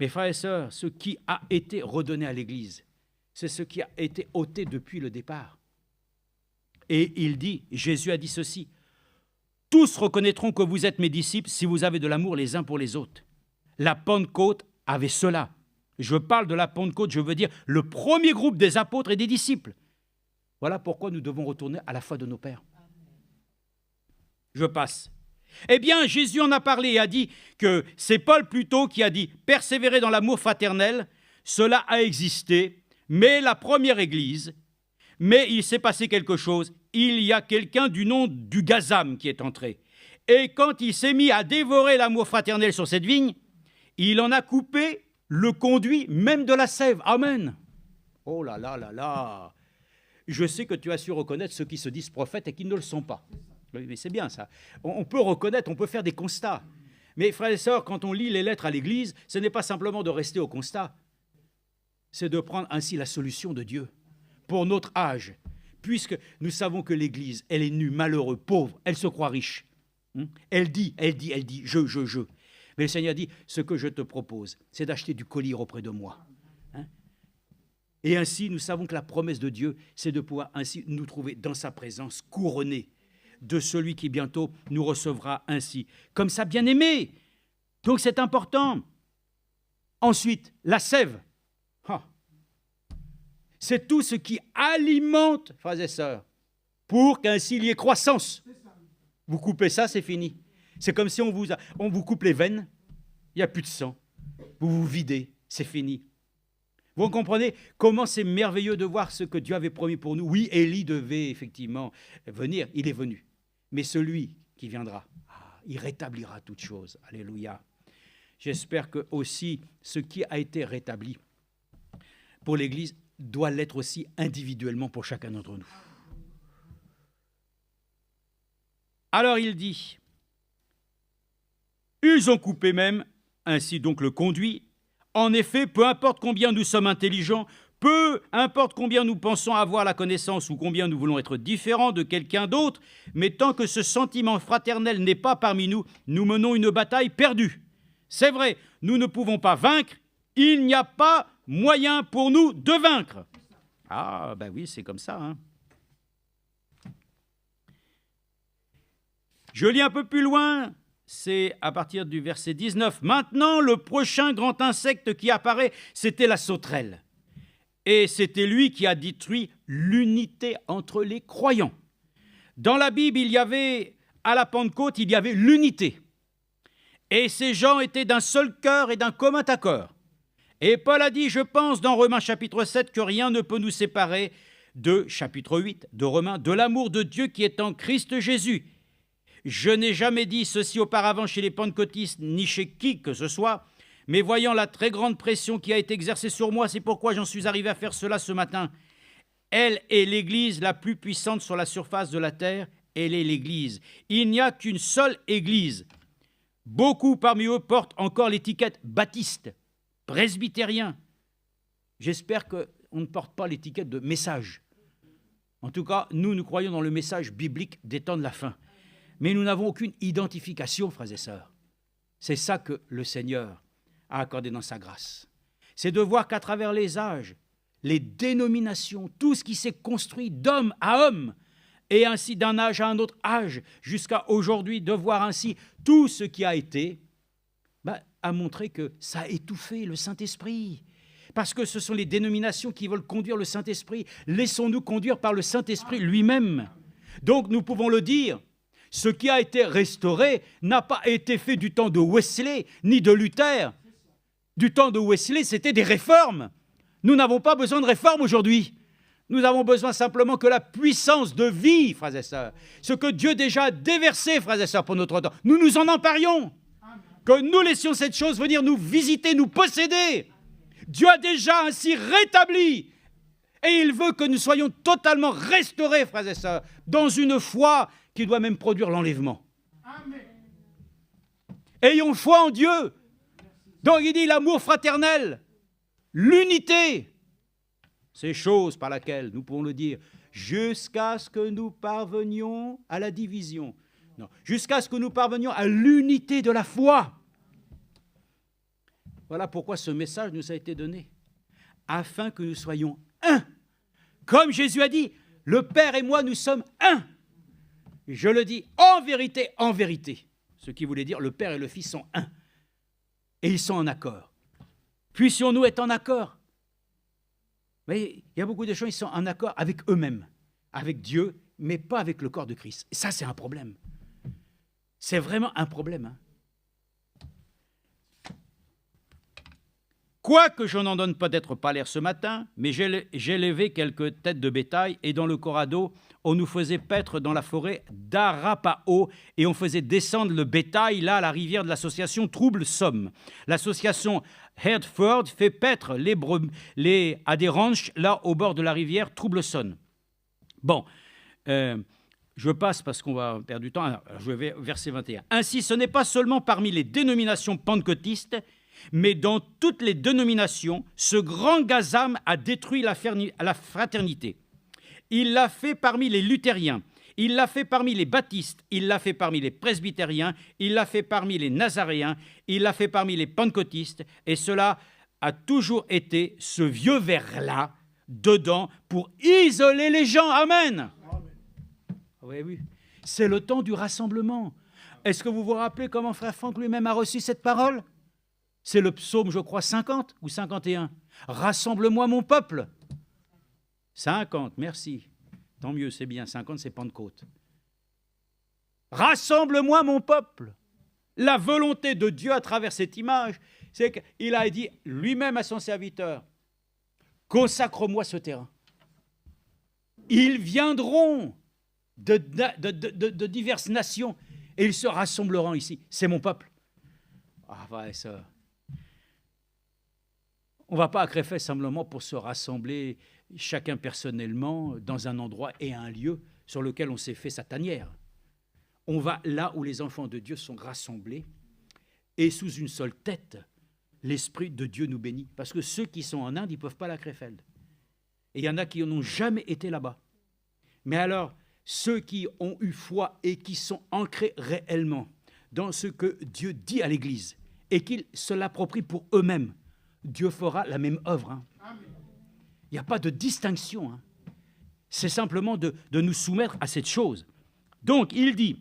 Mes frères et sœurs, ce qui a été redonné à l'Église, c'est ce qui a été ôté depuis le départ. Et il dit, Jésus a dit ceci, « Tous reconnaîtront que vous êtes mes disciples si vous avez de l'amour les uns pour les autres. » La Pentecôte avait cela. Je parle de la Pentecôte, je veux dire le premier groupe des apôtres et des disciples. Voilà pourquoi nous devons retourner à la foi de nos pères. Je passe. Eh bien, Jésus en a parlé et a dit que c'est Paul plutôt qui a dit « Persévérer dans l'amour fraternel, cela a existé, mais la première Église, mais il s'est passé quelque chose. Il y a quelqu'un du nom du Gazam qui est entré. Et quand il s'est mis à dévorer l'amour fraternel sur cette vigne, il en a coupé le conduit même de la sève. Amen. Oh là là là là. Je sais que tu as su reconnaître ceux qui se disent prophètes et qui ne le sont pas. Mais c'est bien ça. On peut reconnaître, on peut faire des constats. Mais frères et sœurs, quand on lit les lettres à l'Église, ce n'est pas simplement de rester au constat. C'est de prendre ainsi la solution de Dieu pour notre âge. Puisque nous savons que l'Église, elle est nue, malheureuse, pauvre, elle se croit riche. Elle dit, je. Mais le Seigneur dit, ce que je te propose, c'est d'acheter du collier auprès de moi. Et ainsi, nous savons que la promesse de Dieu, c'est de pouvoir ainsi nous trouver dans sa présence, couronnés de celui qui bientôt nous recevra ainsi, comme ça bien-aimé. Donc c'est important. Ensuite, la sève. C'est tout ce qui alimente, frères et sœurs, pour qu'ainsi il y ait croissance. Vous coupez ça, c'est fini. C'est comme si on vous coupe les veines, il n'y a plus de sang. Vous vous videz, c'est fini. Vous comprenez comment c'est merveilleux de voir ce que Dieu avait promis pour nous. Oui, Élie devait effectivement venir, il est venu. Mais celui qui viendra, il rétablira toutes choses. Alléluia. J'espère que aussi ce qui a été rétabli pour l'Église doit l'être aussi individuellement pour chacun d'entre nous. Alors il dit, ils ont coupé même, ainsi donc le conduit. En effet, peu importe combien nous sommes intelligents, peu importe combien nous pensons avoir la connaissance ou combien nous voulons être différents de quelqu'un d'autre, mais tant que ce sentiment fraternel n'est pas parmi nous, nous menons une bataille perdue. C'est vrai, nous ne pouvons pas vaincre, il n'y a pas moyen pour nous de vaincre. Ah, ben oui, c'est comme ça, hein. Je lis un peu plus loin, c'est à partir du verset 19. Maintenant, le prochain grand insecte qui apparaît, c'était la sauterelle. Et c'était lui qui a détruit l'unité entre les croyants. Dans la Bible, à la Pentecôte, il y avait l'unité. Et ces gens étaient d'un seul cœur et d'un commun accord. Et Paul a dit, je pense, dans Romains chapitre 7, que rien ne peut nous séparer de, chapitre 8 de Romains, de l'amour de Dieu qui est en Christ Jésus. Je n'ai jamais dit ceci auparavant chez les pentecôtistes, ni chez qui que ce soit, mais voyant la très grande pression qui a été exercée sur moi, c'est pourquoi j'en suis arrivé à faire cela ce matin. Elle est l'Église la plus puissante sur la surface de la terre, elle est l'Église. Il n'y a qu'une seule Église. Beaucoup parmi eux portent encore l'étiquette baptiste, presbytérien. J'espère qu'on ne porte pas l'étiquette de message. En tout cas, nous croyons dans le message biblique des temps de la fin. Mais nous n'avons aucune identification, frères et sœurs. C'est ça que le Seigneur a accordé dans sa grâce. C'est de voir qu'à travers les âges, les dénominations, tout ce qui s'est construit d'homme à homme, et ainsi d'un âge à un autre âge, jusqu'à aujourd'hui, de voir ainsi tout ce qui a été, a montré que ça a étouffé le Saint-Esprit. Parce que ce sont les dénominations qui veulent conduire le Saint-Esprit. Laissons-nous conduire par le Saint-Esprit lui-même. Donc nous pouvons le dire, ce qui a été restauré n'a pas été fait du temps de Wesley, ni de Luther. Du temps de Wesley, c'était des réformes. Nous n'avons pas besoin de réformes aujourd'hui. Nous avons besoin simplement que la puissance de vie, frères et sœurs, ce que Dieu déjà a déversé, frères et sœurs, pour notre temps, nous nous en emparions. Que nous laissions cette chose venir nous visiter, nous posséder. Dieu a déjà ainsi rétabli. Et il veut que nous soyons totalement restaurés, frères et sœurs, dans une foi qui doit même produire l'enlèvement. Amen. Ayons foi en Dieu. Donc il dit l'amour fraternel, l'unité. Ces choses par lesquelles nous pouvons le dire, jusqu'à ce que nous parvenions à la division. Non, jusqu'à ce que nous parvenions à l'unité de la foi. Voilà pourquoi ce message nous a été donné, afin que nous soyons un. Comme Jésus a dit, le Père et moi, nous sommes un. Je le dis en vérité, ce qui voulait dire le Père et le Fils sont un. Et ils sont en accord. Puissions-nous être en accord. Mais il y a beaucoup de gens qui sont en accord avec eux-mêmes, avec Dieu, mais pas avec le corps de Christ. Et ça, c'est un problème. C'est vraiment un problème. Hein. Quoique je n'en donne peut-être pas l'air ce matin, mais j'ai levé quelques têtes de bétail, et dans le Corrado, on nous faisait paître dans la forêt d'Arapao, et on faisait descendre le bétail, là, à la rivière de l'association Trouble Somme. L'association Hertford fait paître à des ranchs, là, au bord de la rivière Trouble Somme. Bon, je passe parce qu'on va perdre du temps. Alors, je vais verset 21. Ainsi, ce n'est pas seulement parmi les dénominations pentecôtistes, mais dans toutes les dénominations, ce grand gazam a détruit la fraternité. Il l'a fait parmi les luthériens, il l'a fait parmi les baptistes, il l'a fait parmi les presbytériens, il l'a fait parmi les nazaréens, il l'a fait parmi les pentecôtistes, et cela a toujours été ce vieux vers-là, dedans, pour isoler les gens. Amen. Oui, c'est le temps du rassemblement. Est-ce que vous vous rappelez comment frère Franck lui-même a reçu cette parole ? C'est le psaume, je crois, 50 ou 51. Rassemble-moi mon peuple. 50, merci. Tant mieux, c'est bien. 50, c'est Pentecôte. Rassemble-moi mon peuple. La volonté de Dieu à travers cette image, c'est qu'il a dit lui-même à son serviteur, consacre-moi ce terrain. Ils viendront de diverses nations et ils se rassembleront ici. C'est mon peuple. Ah, ouais, ça. On ne va pas à Crefeld simplement pour se rassembler chacun personnellement dans un endroit et un lieu sur lequel on s'est fait sa tanière. On va là où les enfants de Dieu sont rassemblés et sous une seule tête, l'Esprit de Dieu nous bénit. Parce que ceux qui sont en Inde, ils ne peuvent pas aller à Crefeld. Et il y en a qui n'ont jamais été là-bas. Mais alors, ceux qui ont eu foi et qui sont ancrés réellement dans ce que Dieu dit à l'Église et qu'ils se l'approprient pour eux-mêmes, Dieu fera la même œuvre. Hein. Il n'y a pas de distinction. Hein. C'est simplement de nous soumettre à cette chose. Donc, il dit,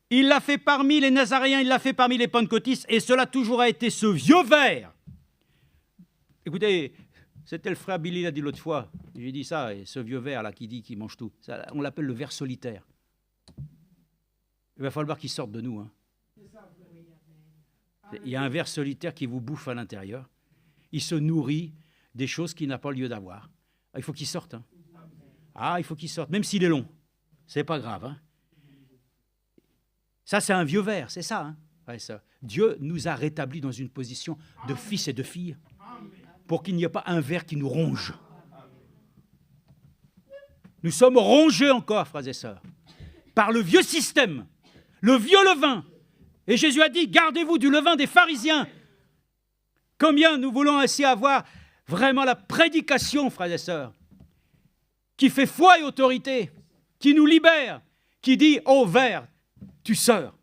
il l'a fait parmi les Nazaréens, il l'a fait parmi les Pentecôtistes, et cela toujours a été ce vieux vers. Écoutez, c'était le frère Billy, il a dit l'autre fois, j'ai dit ça, et ce vieux vers là qui dit qu'il mange tout, ça, on l'appelle le ver solitaire. Il va falloir qu'il sorte de nous. Hein. Il y a un ver solitaire qui vous bouffe à l'intérieur. Il se nourrit des choses qu'il n'a pas lieu d'avoir. Il faut qu'il sorte. Hein. Ah, il faut qu'il sorte, même s'il est long. C'est pas grave. Hein. Ça, c'est un vieux ver, c'est ça, hein. Ouais, ça. Dieu nous a rétablis dans une position de fils et de filles pour qu'il n'y ait pas un ver qui nous ronge. Nous sommes rongés encore, frères et sœurs, par le vieux système, le vieux levain. Et Jésus a dit, gardez-vous du levain des pharisiens. Combien nous voulons ainsi avoir vraiment la prédication, frères et sœurs, qui fait foi et autorité, qui nous libère, qui dit, ô ver, tu sors.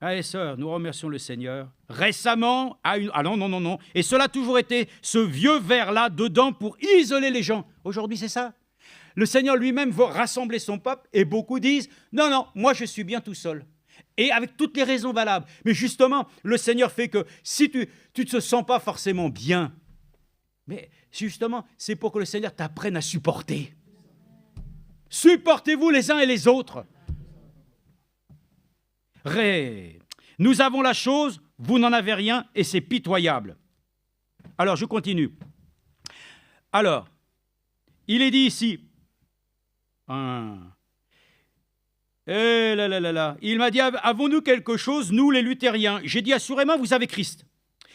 Frères et sœurs, nous remercions le Seigneur. Récemment, ah non. Et cela a toujours été ce vieux verre-là dedans pour isoler les gens. Aujourd'hui, c'est ça. Le Seigneur lui-même veut rassembler son peuple et beaucoup disent « Non, moi je suis bien tout seul ». Et avec toutes les raisons valables. Mais justement, le Seigneur fait que si tu ne te sens pas forcément bien, mais justement, c'est pour que le Seigneur t'apprenne à supporter. Supportez-vous les uns et les autres. Nous avons la chose, vous n'en avez rien, et c'est pitoyable. Alors, je continue. Alors, il est dit ici, il m'a dit, avons-nous quelque chose, nous les luthériens? J'ai dit, assurément, vous avez Christ.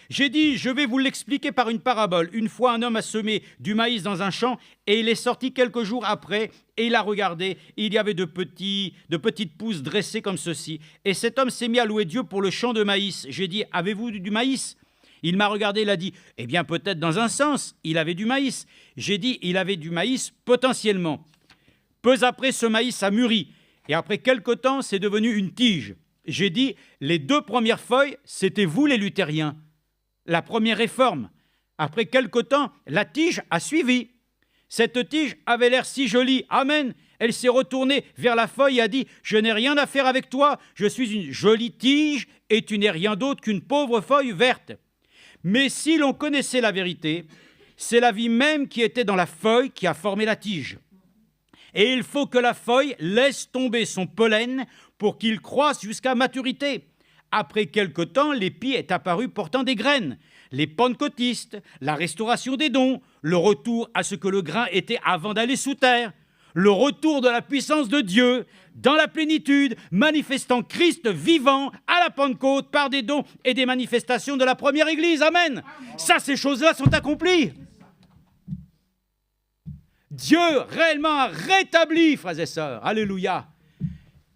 J'ai dit, je vais vous l'expliquer par une parabole. Une fois, un homme a semé du maïs dans un champ et il est sorti quelques jours après et il a regardé. Il y avait de petites pousses dressées comme ceci. Et cet homme s'est mis à louer Dieu pour le champ de maïs. J'ai dit, avez-vous du maïs? Il m'a regardé, il a dit, eh bien peut-être dans un sens, il avait du maïs. J'ai dit, il avait du maïs potentiellement. Peu après, ce maïs a mûri. Et après quelque temps, c'est devenu une tige. J'ai dit, les 2 premières feuilles, c'était vous les luthériens. La première réforme. Après quelque temps, la tige a suivi. Cette tige avait l'air si jolie. Amen. Elle s'est retournée vers la feuille et a dit, je n'ai rien à faire avec toi. Je suis une jolie tige et tu n'es rien d'autre qu'une pauvre feuille verte. Mais si l'on connaissait la vérité, c'est la vie même qui était dans la feuille qui a formé la tige. Et il faut que la feuille laisse tomber son pollen pour qu'il croisse jusqu'à maturité. Après quelque temps, l'épi est apparu portant des graines. Les pentecôtistes, la restauration des dons, le retour à ce que le grain était avant d'aller sous terre, le retour de la puissance de Dieu dans la plénitude, manifestant Christ vivant à la Pentecôte par des dons et des manifestations de la première Église. Amen. Ça, ces choses-là sont accomplies. Dieu réellement a rétabli, frères et sœurs, alléluia,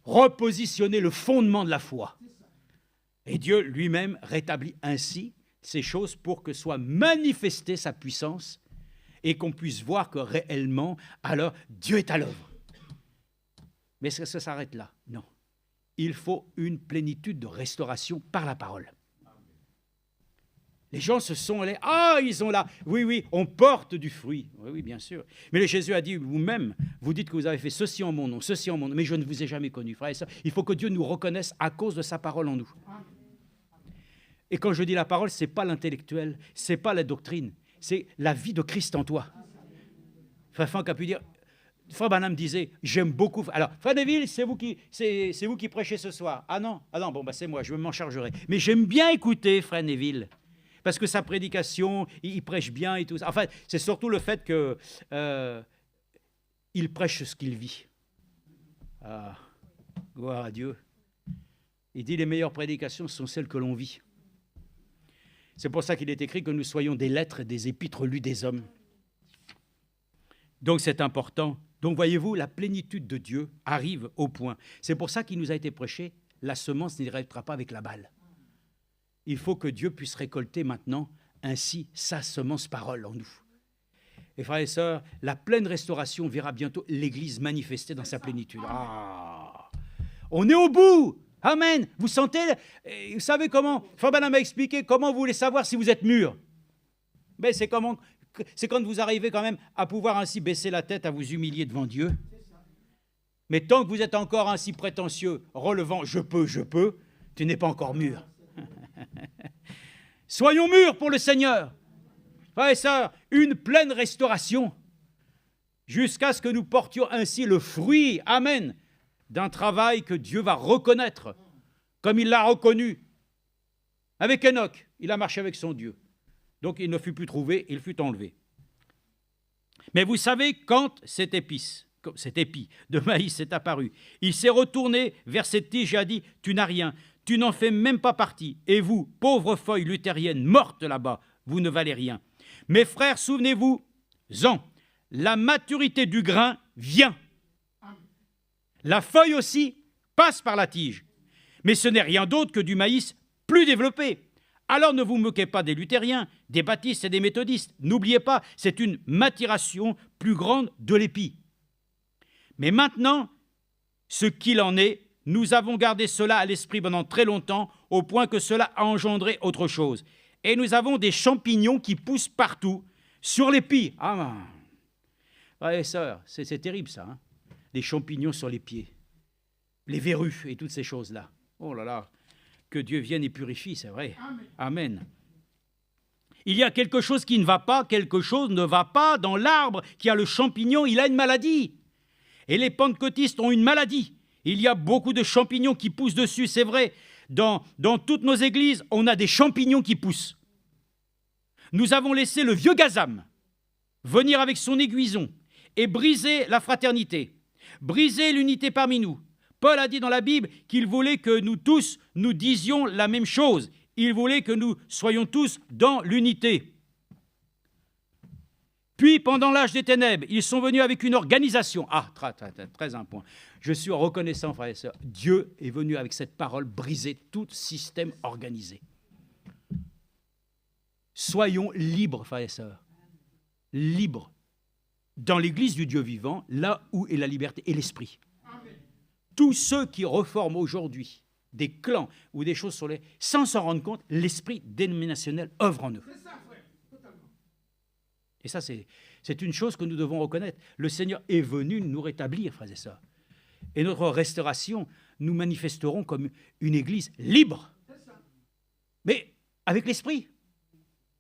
repositionné le fondement de la foi. Et Dieu lui-même rétablit ainsi ces choses pour que soit manifestée sa puissance et qu'on puisse voir que réellement, alors, Dieu est à l'œuvre. Mais est-ce que ça s'arrête là? Non. Il faut une plénitude de restauration par la parole. Les gens se sont allés, ils sont là. Oui, on porte du fruit. Oui, bien sûr. Mais Jésus a dit, vous-même, vous dites que vous avez fait ceci en mon nom, mais je ne vous ai jamais connu, frères et sœurs. Il faut que Dieu nous reconnaisse à cause de sa parole en nous. Et quand je dis la parole, ce n'est pas l'intellectuel, ce n'est pas la doctrine, c'est la vie de Christ en toi. Frère Franck a pu dire, Frère Branham disait, j'aime beaucoup. Alors, Frère Neville, c'est vous qui prêchez ce soir. Ah non, c'est moi, je m'en chargerai. Mais j'aime bien écouter Frère Neville. Parce que sa prédication, il prêche bien et tout ça. Enfin, c'est surtout le fait qu'il prêche ce qu'il vit. Ah, gloire à Dieu. Il dit les meilleures prédications sont celles que l'on vit. C'est pour ça qu'il est écrit que nous soyons des lettres, des épîtres lues des hommes. Donc c'est important. Donc voyez-vous, la plénitude de Dieu arrive au point. C'est pour ça qu'il nous a été prêché, la semence n'arrêtera pas avec la balle. Il faut que Dieu puisse récolter maintenant ainsi sa semence parole en nous. Et frères et sœurs, la pleine restauration verra bientôt l'Église manifestée dans sa plénitude. On est au bout. Amen. Vous sentez, vous savez comment, Frère Branham m'a expliqué comment vous voulez savoir si vous êtes mûr. Mais c'est quand vous arrivez quand même à pouvoir ainsi baisser la tête, à vous humilier devant Dieu. Mais tant que vous êtes encore ainsi prétentieux, relevant, je peux, tu n'es pas encore mûr. Soyons mûrs pour le Seigneur. Frères et sœurs, une pleine restauration jusqu'à ce que nous portions ainsi le fruit, amen, d'un travail que Dieu va reconnaître comme il l'a reconnu. Avec Enoch, il a marché avec son Dieu. Donc il ne fut plus trouvé, il fut enlevé. Mais vous savez, quand cet épi de maïs est apparu, il s'est retourné vers cette tige et a dit, tu n'as rien. Tu n'en fais même pas partie. Et vous, pauvres feuilles luthériennes mortes là-bas, vous ne valez rien. Mes frères, souvenez-vous-en, la maturité du grain vient. La feuille aussi passe par la tige. Mais ce n'est rien d'autre que du maïs plus développé. Alors ne vous moquez pas des luthériens, des baptistes et des méthodistes. N'oubliez pas, c'est une maturation plus grande de l'épi. Mais maintenant, ce qu'il en est, Nous avons gardé cela à l'esprit pendant très longtemps, au point que cela a engendré autre chose. Et nous avons des champignons qui poussent partout, sur les pieds. Ah, frères et sœurs, c'est terrible ça, hein? Des champignons sur les pieds, les verrues et toutes ces choses-là. Oh là là, que Dieu vienne et purifie, c'est vrai. Amen. Il y a quelque chose qui ne va pas, quelque chose ne va pas dans l'arbre qui a le champignon, il a une maladie. Et les pentecôtistes ont une maladie. Il y a beaucoup de champignons qui poussent dessus, c'est vrai. Dans toutes nos églises, on a des champignons qui poussent. Nous avons laissé le vieux Gazam venir avec son aiguison et briser la fraternité, briser l'unité parmi nous. Paul a dit dans la Bible qu'il voulait que nous tous, nous disions la même chose. Il voulait que nous soyons tous dans l'unité. Puis, pendant l'âge des ténèbres, ils sont venus avec une organisation. Ah, très un point. Je suis reconnaissant, frères et sœurs. Dieu est venu avec cette parole briser tout système organisé. Soyons libres, frères et sœurs. Libres. Dans l'église du Dieu vivant, là où est la liberté et l'esprit. Tous ceux qui reforment aujourd'hui des clans ou des choses sur les... sans s'en rendre compte, l'esprit dénominationnel œuvre en eux. Et ça, c'est une chose que nous devons reconnaître. Le Seigneur est venu nous rétablir, frères et sœurs. Et notre restauration, nous manifesterons comme une église libre. Mais avec l'esprit.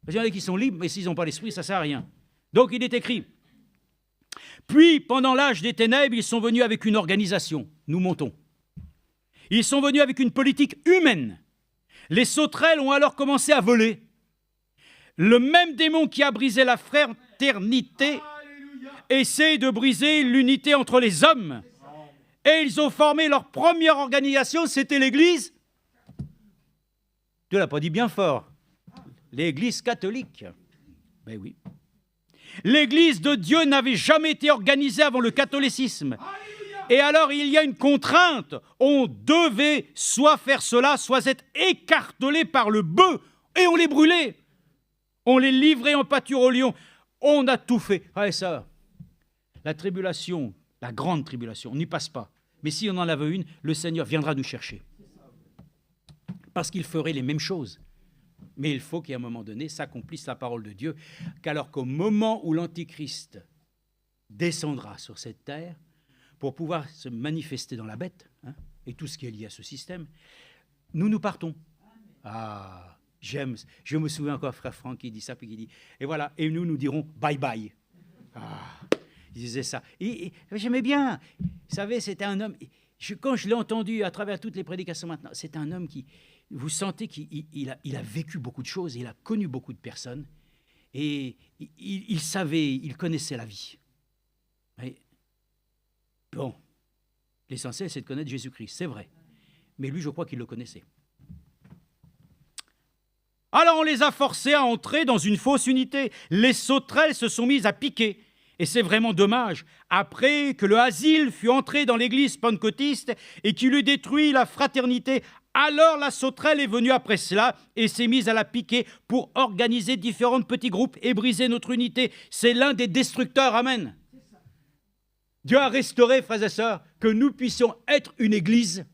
Parce qu'il y en a qui sont libres, mais s'ils n'ont pas l'esprit, ça ne sert à rien. Donc il est écrit, puis pendant l'âge des ténèbres, ils sont venus avec une organisation. Nous montons. Ils sont venus avec une politique humaine. Les sauterelles ont alors commencé à voler. Le même démon qui a brisé la fraternité essaie de briser l'unité entre les hommes. Et ils ont formé leur première organisation, c'était l'Église. Tu l'as pas dit bien fort. L'Église catholique. Ben oui. L'Église de Dieu n'avait jamais été organisée avant le catholicisme. Et alors, il y a une contrainte. On devait soit faire cela, soit être écartelé par le bœuf. Et on les brûlait. On les livrait en pâture aux lions. On a tout fait. Frères et sœurs, la tribulation, la grande tribulation, on n'y passe pas. Mais si on en avait une, le Seigneur viendra nous chercher. Parce qu'il ferait les mêmes choses. Mais il faut qu'à un moment donné s'accomplisse la parole de Dieu, qu'alors qu'au moment où l'Antichrist descendra sur cette terre, pour pouvoir se manifester dans la bête, hein, et tout ce qui est lié à ce système, nous partons. Ah, j'aime, je me souviens encore, frère Franck qui dit ça, puis qui dit, et voilà, et nous dirons bye bye. Ah, il disait ça. Et j'aimais bien, vous savez, c'était un homme, quand je l'ai entendu à travers toutes les prédications maintenant, c'est un homme qui, vous sentez qu'il a vécu beaucoup de choses, il a connu beaucoup de personnes, et il savait, il connaissait la vie. Et, bon, l'essentiel, c'est de connaître Jésus-Christ, c'est vrai. Mais lui, je crois qu'il le connaissait. Alors, on les a forcés à entrer dans une fausse unité. Les sauterelles se sont mises à piquer. Et c'est vraiment dommage. Après que le asile fut entré dans l'église pentecôtiste et qu'il eut détruit la fraternité, alors la sauterelle est venue après cela et s'est mise à la piquer pour organiser différents petits groupes et briser notre unité. C'est l'un des destructeurs. Amen. Dieu a restauré, frères et sœurs, que nous puissions être une église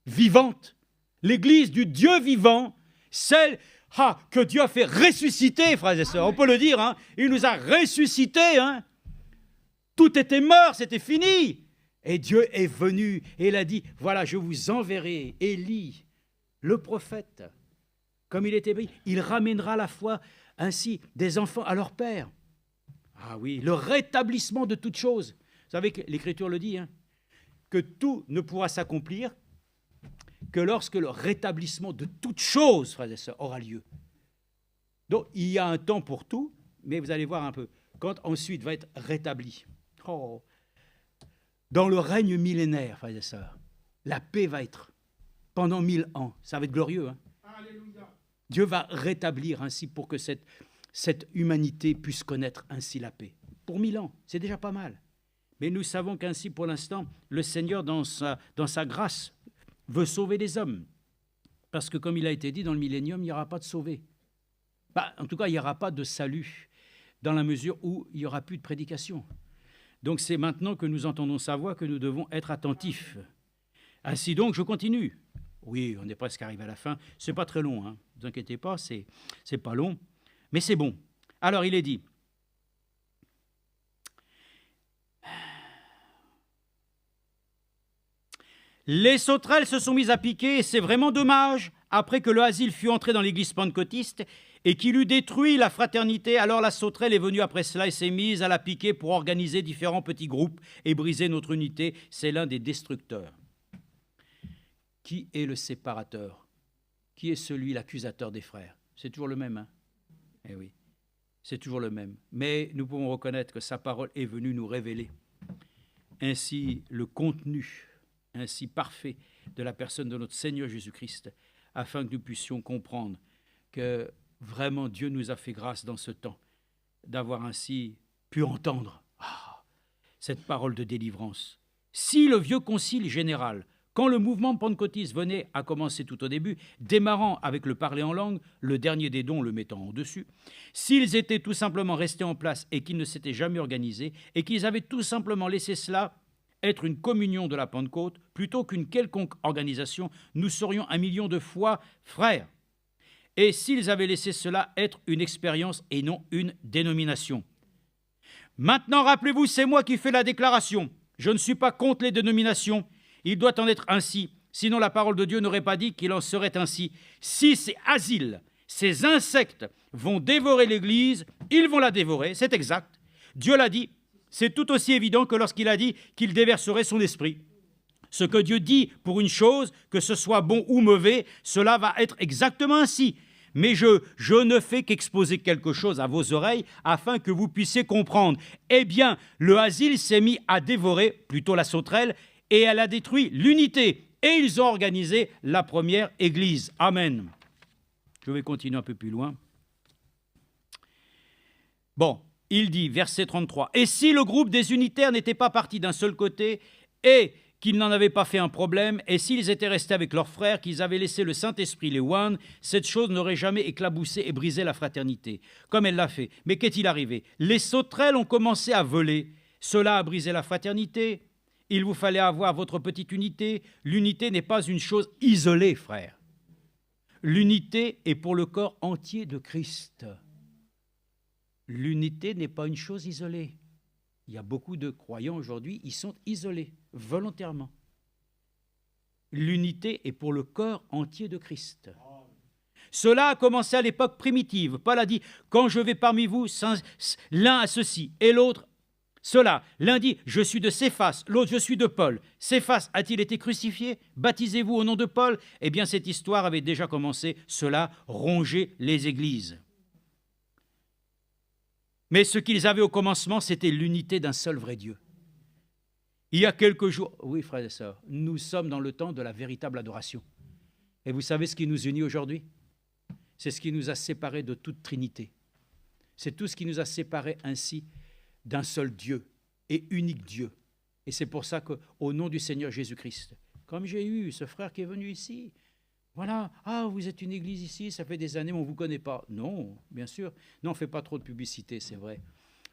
vivante. L'église du Dieu vivant, celle que Dieu a fait ressusciter, frères et sœurs. On peut le dire, hein. Il nous a ressuscités. Hein. Tout était mort, c'était fini. Et Dieu est venu et il a dit, voilà, je vous enverrai Élie, le prophète, comme il était béni. Il ramènera à la fois ainsi des enfants à leur père. Ah oui, le rétablissement de toutes choses. Vous savez que l'Écriture le dit, hein, que tout ne pourra s'accomplir que lorsque le rétablissement de toutes choses, frères et sœurs, aura lieu. Donc, il y a un temps pour tout, mais vous allez voir un peu, quand ensuite va être rétabli. Oh, dans le règne millénaire, frères et sœurs, la paix va être pendant 1000 ans. Ça va être glorieux. Hein. Dieu va rétablir ainsi pour que cette humanité puisse connaître ainsi la paix. Pour 1000 ans, c'est déjà pas mal. Mais nous savons qu'ainsi, pour l'instant, le Seigneur, dans sa grâce, veut sauver les hommes. Parce que, comme il a été dit, dans le millénium, il n'y aura pas de sauvé. En tout cas, il n'y aura pas de salut, dans la mesure où il n'y aura plus de prédication. Donc, c'est maintenant que nous entendons sa voix que nous devons être attentifs Ainsi donc, je continue. Oui, on est presque arrivé à la fin. C'est pas très long, hein. Ne vous inquiétez pas, c'est pas long, mais c'est bon. Alors, il est dit. Les sauterelles se sont mises à piquer, et c'est vraiment dommage. Après que le asile fut entré dans l'église pentecôtiste et qu'il eut détruit la fraternité, alors la sauterelle est venue après cela et s'est mise à la piquer pour organiser différents petits groupes et briser notre unité. C'est l'un des destructeurs. Qui est le séparateur? Qui est celui, l'accusateur des frères? C'est toujours le même, hein? Eh oui, c'est toujours le même. Mais nous pouvons reconnaître que sa parole est venue nous révéler ainsi le contenu, ainsi parfait de la personne de notre Seigneur Jésus-Christ, afin que nous puissions comprendre que vraiment Dieu nous a fait grâce dans ce temps d'avoir ainsi pu entendre cette parole de délivrance. Si le vieux concile général, quand le mouvement pentecôtiste venait à commencer tout au début, démarrant avec le parler en langue, le dernier des dons le mettant en dessus, s'ils étaient tout simplement restés en place et qu'ils ne s'étaient jamais organisés et qu'ils avaient tout simplement laissé cela être une communion de la Pentecôte, plutôt qu'une quelconque organisation, nous serions 1 million de fois frères. Et s'ils avaient laissé cela être une expérience et non une dénomination. Maintenant, rappelez-vous, c'est moi qui fais la déclaration. Je ne suis pas contre les dénominations. Il doit en être ainsi. Sinon, la parole de Dieu n'aurait pas dit qu'il en serait ainsi. Si ces asiles, ces insectes vont dévorer l'Église, ils vont la dévorer, c'est exact. Dieu l'a dit. C'est tout aussi évident que lorsqu'il a dit qu'il déverserait son esprit. Ce que Dieu dit pour une chose, que ce soit bon ou mauvais, cela va être exactement ainsi. Mais je ne fais qu'exposer quelque chose à vos oreilles afin que vous puissiez comprendre. Eh bien, le asile s'est mis à dévorer, plutôt la sauterelle, et elle a détruit l'unité. Et ils ont organisé la première église. Amen. Je vais continuer un peu plus loin. Bon. Il dit, verset 33, « Et si le groupe des unitaires n'était pas parti d'un seul côté et qu'ils n'en avaient pas fait un problème, et s'ils étaient restés avec leurs frères, qu'ils avaient laissé le Saint-Esprit les oindre, cette chose n'aurait jamais éclaboussé et brisé la fraternité, comme elle l'a fait. Mais qu'est-il arrivé? Les sauterelles ont commencé à voler. Cela a brisé la fraternité. Il vous fallait avoir votre petite unité. L'unité n'est pas une chose isolée, frère. L'unité est pour le corps entier de Christ. L'unité n'est pas une chose isolée. Il y a beaucoup de croyants aujourd'hui, ils sont isolés, volontairement. L'unité est pour le corps entier de Christ. Cela a commencé à l'époque primitive. Paul a dit, quand je vais parmi vous, l'un a ceci et l'autre cela. L'un dit, je suis de Céphas, l'autre, je suis de Paul. Céphas a-t-il été crucifié? Baptisez-vous au nom de Paul? Eh bien, cette histoire avait déjà commencé. Cela rongeait les églises. Mais ce qu'ils avaient au commencement, c'était l'unité d'un seul vrai Dieu. Il y a quelques jours, oui frères et sœurs, nous sommes dans le temps de la véritable adoration. Et vous savez ce qui nous unit aujourd'hui? C'est ce qui nous a séparés de toute Trinité. C'est tout ce qui nous a séparés ainsi d'un seul Dieu et unique Dieu. Et c'est pour ça qu'au nom du Seigneur Jésus-Christ, comme j'ai eu ce frère qui est venu ici, voilà, vous êtes une église ici, ça fait des années, mais on ne vous connaît pas. Non, bien sûr. Non, on ne fait pas trop de publicité, c'est vrai.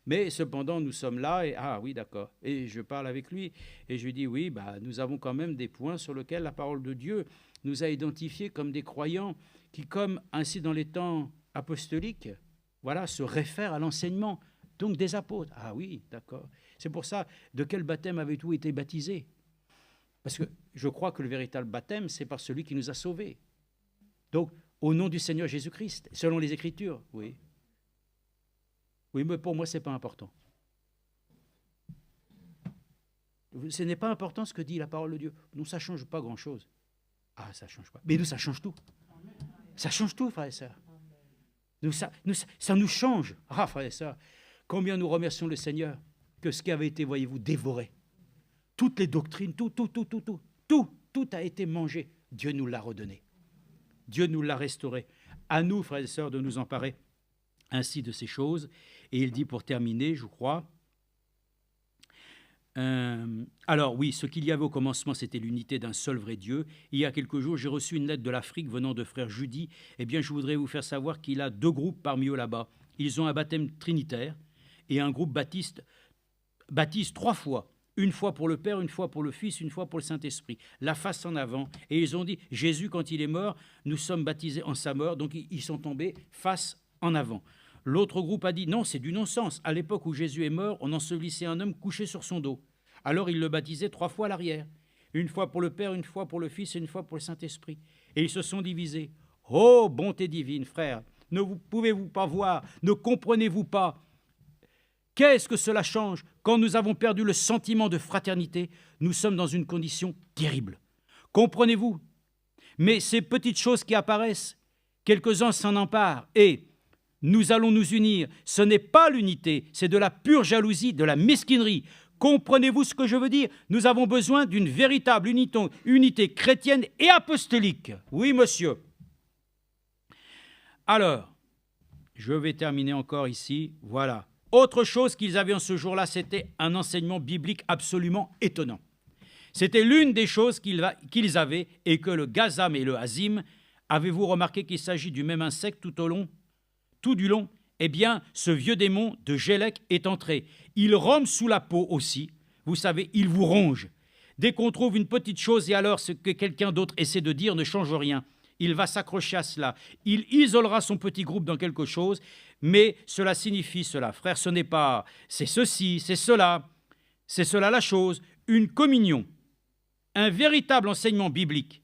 Mais cependant, nous sommes là, et oui, d'accord. Et je parle avec lui, et je lui dis, oui, nous avons quand même des points sur lesquels la parole de Dieu nous a identifiés comme des croyants qui, comme ainsi dans les temps apostoliques, voilà, se réfèrent à l'enseignement, donc des apôtres. Ah oui, d'accord. C'est pour ça, de quel baptême avez-vous été baptisés? Parce que je crois que le véritable baptême, c'est par celui qui nous a sauvés. Donc, au nom du Seigneur Jésus-Christ, selon les Écritures, oui. Oui, mais pour moi, ce n'est pas important. Ce n'est pas important ce que dit la parole de Dieu. Non, ça ne change pas grand-chose. Ça ne change pas. Mais nous, ça change tout. Ça change tout, frères et sœurs. Ça nous change. Frères et sœurs, combien nous remercions le Seigneur que ce qui avait été, voyez-vous, dévoré. Toutes les doctrines, tout a été mangé. Dieu nous l'a redonné. Dieu nous l'a restauré. À nous, frères et sœurs, de nous emparer ainsi de ces choses. Et il dit pour terminer, je crois, alors oui, ce qu'il y avait au commencement, c'était l'unité d'un seul vrai Dieu. Il y a quelques jours, j'ai reçu une lettre de l'Afrique venant de frère Judy. Eh bien, je voudrais vous faire savoir qu'il a 2 groupes parmi eux là-bas. Ils ont un baptême trinitaire et un groupe baptise 3 fois. Une fois pour le Père, une fois pour le Fils, une fois pour le Saint-Esprit. La face en avant. Et ils ont dit, Jésus, quand il est mort, nous sommes baptisés en sa mort. Donc ils sont tombés face en avant. L'autre groupe a dit, non, c'est du non-sens. À l'époque où Jésus est mort, on ensevelissait un homme couché sur son dos. Alors il le baptisait 3 fois à l'arrière. Une fois pour le Père, une fois pour le Fils et une fois pour le Saint-Esprit. Et ils se sont divisés. Oh, bonté divine, frère, ne pouvez-vous pas voir, ne comprenez-vous pas? Qu'est-ce que cela change? Quand nous avons perdu le sentiment de fraternité, nous sommes dans une condition terrible. Comprenez-vous? Mais ces petites choses qui apparaissent, quelques-uns s'en emparent et nous allons nous unir. Ce n'est pas l'unité, c'est de la pure jalousie, de la mesquinerie. Comprenez-vous ce que je veux dire? Nous avons besoin d'une véritable unité chrétienne et apostolique. Oui, monsieur. Alors, je vais terminer encore ici. Voilà. Autre chose qu'ils avaient en ce jour-là, c'était un enseignement biblique absolument étonnant. C'était l'une des choses qu'ils avaient et que le gazam et le hazim, avez-vous remarqué qu'il s'agit du même insecte tout du long? Eh bien, ce vieux démon de Gélec est entré. Il rampe sous la peau aussi. Vous savez, il vous ronge. Dès qu'on trouve une petite chose et alors ce que quelqu'un d'autre essaie de dire ne change rien. Il va s'accrocher à cela. Il isolera son petit groupe dans quelque chose, mais cela signifie cela. Frère, ce n'est pas c'est ceci, c'est cela la chose. Une communion, un véritable enseignement biblique,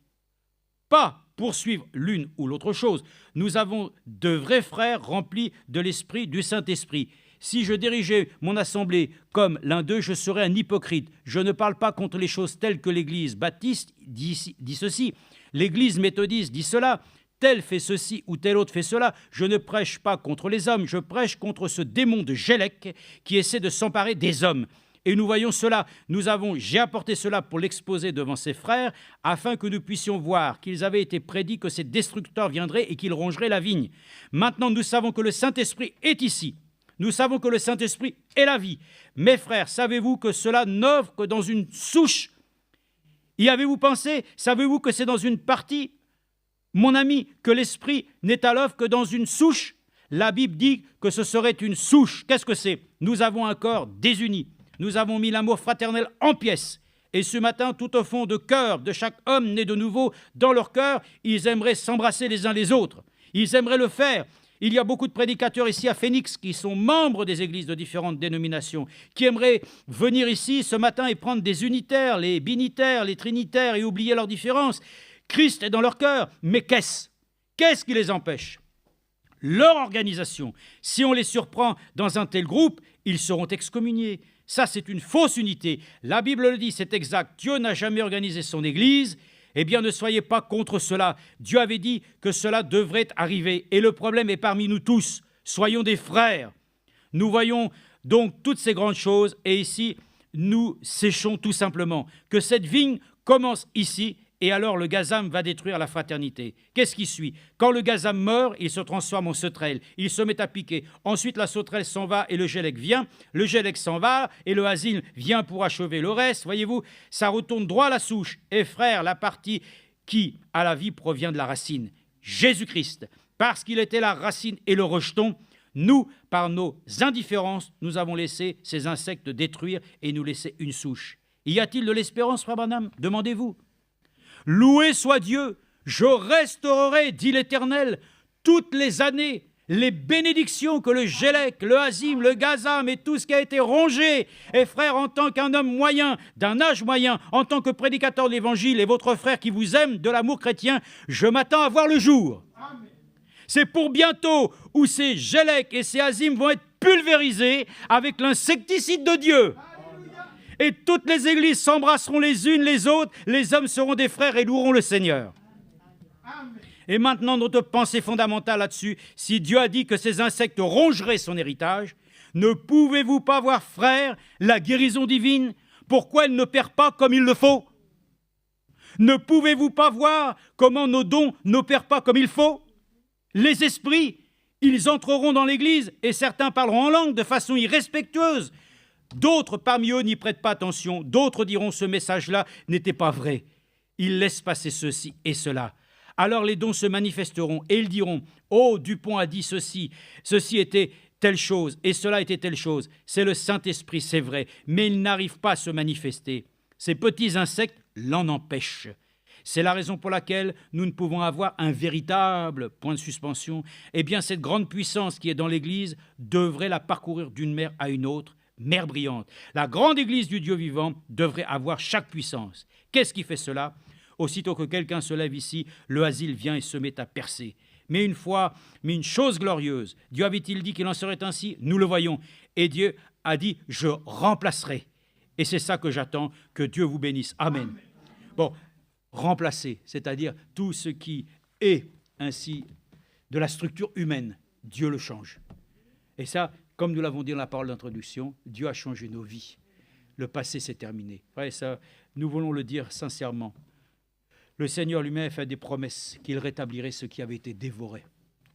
pas poursuivre l'une ou l'autre chose. Nous avons de vrais frères remplis de l'esprit du Saint-Esprit. Si je dirigeais mon assemblée comme l'un d'eux, je serais un hypocrite. Je ne parle pas contre les choses telles que l'Église baptiste dit ceci, l'Église méthodiste dit cela, tel fait ceci ou tel autre fait cela. Je ne prêche pas contre les hommes, je prêche contre ce démon de Gélec qui essaie de s'emparer des hommes. Et nous voyons cela, j'ai apporté cela pour l'exposer devant ses frères, afin que nous puissions voir qu'ils avaient été prédits que ces destructeurs viendraient et qu'ils rongeraient la vigne. Maintenant, nous savons que le Saint-Esprit est ici. Nous savons que le Saint-Esprit est la vie. Mes frères, savez-vous que cela n'œuvre que dans une souche? Y avez-vous pensé? Savez-vous que c'est dans une partie? Mon ami, que l'Esprit n'est à l'œuvre que dans une souche? La Bible dit que ce serait une souche. Qu'est-ce que c'est? Nous avons un corps désuni. Nous avons mis l'amour fraternel en pièces. Et ce matin, tout au fond de cœur de chaque homme né de nouveau, dans leur cœur, ils aimeraient s'embrasser les uns les autres. Ils aimeraient le faire. Il y a beaucoup de prédicateurs ici à Phoenix qui sont membres des églises de différentes dénominations, qui aimeraient venir ici ce matin et prendre des unitaires, les binitaires, les trinitaires et oublier leurs différences. Christ est dans leur cœur. Mais qu'est-ce qui les empêche? Leur organisation. Si on les surprend dans un tel groupe, ils seront excommuniés. Ça, c'est une fausse unité. La Bible le dit, c'est exact. Dieu n'a jamais organisé son Église. Eh bien, ne soyez pas contre cela. Dieu avait dit que cela devrait arriver. Et le problème est parmi nous tous. Soyons des frères. Nous voyons donc toutes ces grandes choses. Et ici, nous séchons tout simplement. Que cette vigne commence ici. Et alors le gazam va détruire la fraternité. Qu'est-ce qui suit? Quand le gazam meurt, il se transforme en sauterelle. Il se met à piquer. Ensuite, la sauterelle s'en va et le gélec vient. Le gélec s'en va et le hazim vient pour achever le reste. Voyez-vous, ça retourne droit à la souche. Et frère, la partie qui a la vie provient de la racine. Jésus-Christ. Parce qu'il était la racine et le rejeton, nous, par nos indifférences, nous avons laissé ces insectes détruire et nous laisser une souche. Y a-t-il de l'espérance, frère Branham? Demandez-vous. Loué soit Dieu, je restaurerai, dit l'Éternel, toutes les années, les bénédictions que le gélec, le hazim, le gazam et tout ce qui a été rongé. Et frère, en tant qu'un homme moyen, d'un âge moyen, en tant que prédicateur de l'Évangile et votre frère qui vous aime de l'amour chrétien, je m'attends à voir le jour. Amen. C'est pour bientôt où ces gélecs et ces hazim vont être pulvérisés avec l'insecticide de Dieu. Et toutes les églises s'embrasseront les unes les autres, les hommes seront des frères et loueront le Seigneur. Amen. Et maintenant, notre pensée fondamentale là-dessus, si Dieu a dit que ces insectes rongeraient son héritage, ne pouvez-vous pas voir, frère, la guérison divine? Pourquoi elle ne perd pas comme il le faut? Ne pouvez-vous pas voir comment nos dons n'opèrent pas comme il faut? Les esprits, ils entreront dans l'église et certains parleront en langue de façon irrespectueuse. D'autres parmi eux n'y prêtent pas attention. D'autres diront ce message-là n'était pas vrai. Ils laissent passer ceci et cela. Alors les dons se manifesteront et ils diront « Oh, Dupont a dit ceci. Ceci était telle chose, et cela était telle chose. C'est le Saint-Esprit, c'est vrai, mais il n'arrive pas à se manifester. Ces petits insectes l'en empêchent. C'est la raison pour laquelle nous ne pouvons avoir un véritable point de suspension. Eh bien, cette grande puissance qui est dans l'Église devrait la parcourir d'une mer à une autre, mer brillante. La grande Église du Dieu vivant devrait avoir chaque puissance. Qu'est-ce qui fait cela? Aussitôt que quelqu'un se lève ici, le asile vient et se met à percer. Mais une chose glorieuse, Dieu avait-il dit qu'il en serait ainsi? Nous le voyons. Et Dieu a dit, je remplacerai. Et c'est ça que j'attends, que Dieu vous bénisse. Amen. Bon, remplacer, c'est-à-dire tout ce qui est ainsi de la structure humaine, Dieu le change. Et ça, comme nous l'avons dit dans la parole d'introduction, Dieu a changé nos vies. Le passé, c'est terminé. Ouais, ça, nous voulons le dire sincèrement. Le Seigneur lui-même a fait des promesses qu'il rétablirait ce qui avait été dévoré.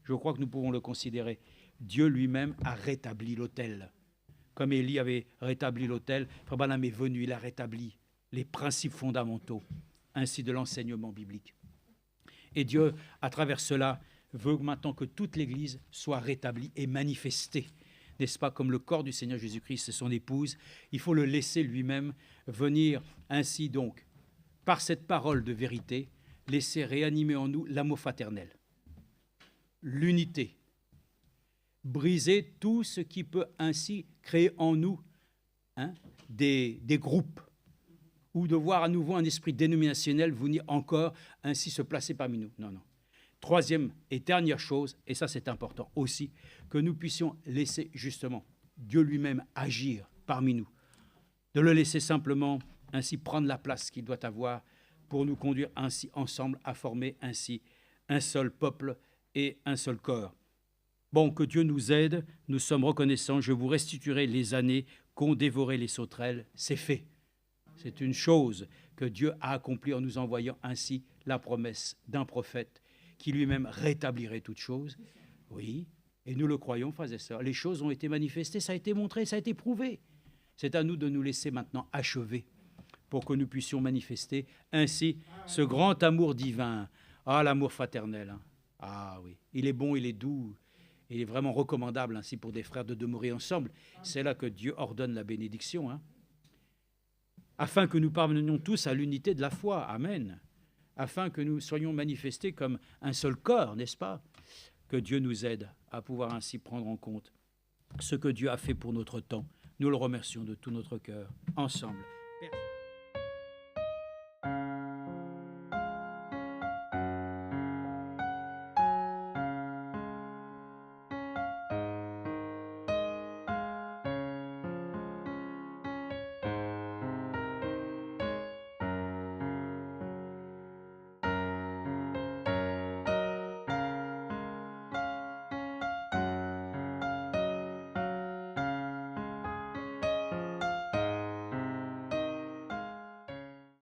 Je crois que nous pouvons le considérer. Dieu lui-même a rétabli l'autel. Comme Élie avait rétabli l'autel, Frère Branham est venu, il a rétabli les principes fondamentaux, ainsi de l'enseignement biblique. Et Dieu, à travers cela, veut maintenant que toute l'Église soit rétablie et manifestée. N'est-ce pas, comme le corps du Seigneur Jésus-Christ et son épouse, il faut le laisser lui-même venir ainsi donc, par cette parole de vérité, laisser réanimer en nous l'amour fraternel, l'unité, briser tout ce qui peut ainsi créer en nous des groupes, ou de voir à nouveau un esprit dénominationnel venir encore ainsi se placer parmi nous. Non, non. Troisième et dernière chose, et ça c'est important aussi, que nous puissions laisser justement Dieu lui-même agir parmi nous, de le laisser simplement ainsi prendre la place qu'il doit avoir pour nous conduire ainsi ensemble à former ainsi un seul peuple et un seul corps. Bon, que Dieu nous aide, nous sommes reconnaissants, je vous restituerai les années qu'ont dévoré les sauterelles, c'est fait. C'est une chose que Dieu a accomplie en nous envoyant ainsi la promesse d'un prophète qui lui-même rétablirait toutes choses. Oui, et nous le croyons, frères et sœurs. Les choses ont été manifestées, ça a été montré, ça a été prouvé. C'est à nous de nous laisser maintenant achever pour que nous puissions manifester ainsi ce grand amour divin. Ah, l'amour fraternel. Ah oui, il est bon, il est doux. Il est vraiment recommandable ainsi pour des frères de demeurer ensemble. C'est là que Dieu ordonne la bénédiction. Afin que nous parvenions tous à l'unité de la foi. Amen. Afin que nous soyons manifestés comme un seul corps, n'est-ce pas? Que Dieu nous aide à pouvoir ainsi prendre en compte ce que Dieu a fait pour notre temps. Nous le remercions de tout notre cœur, ensemble.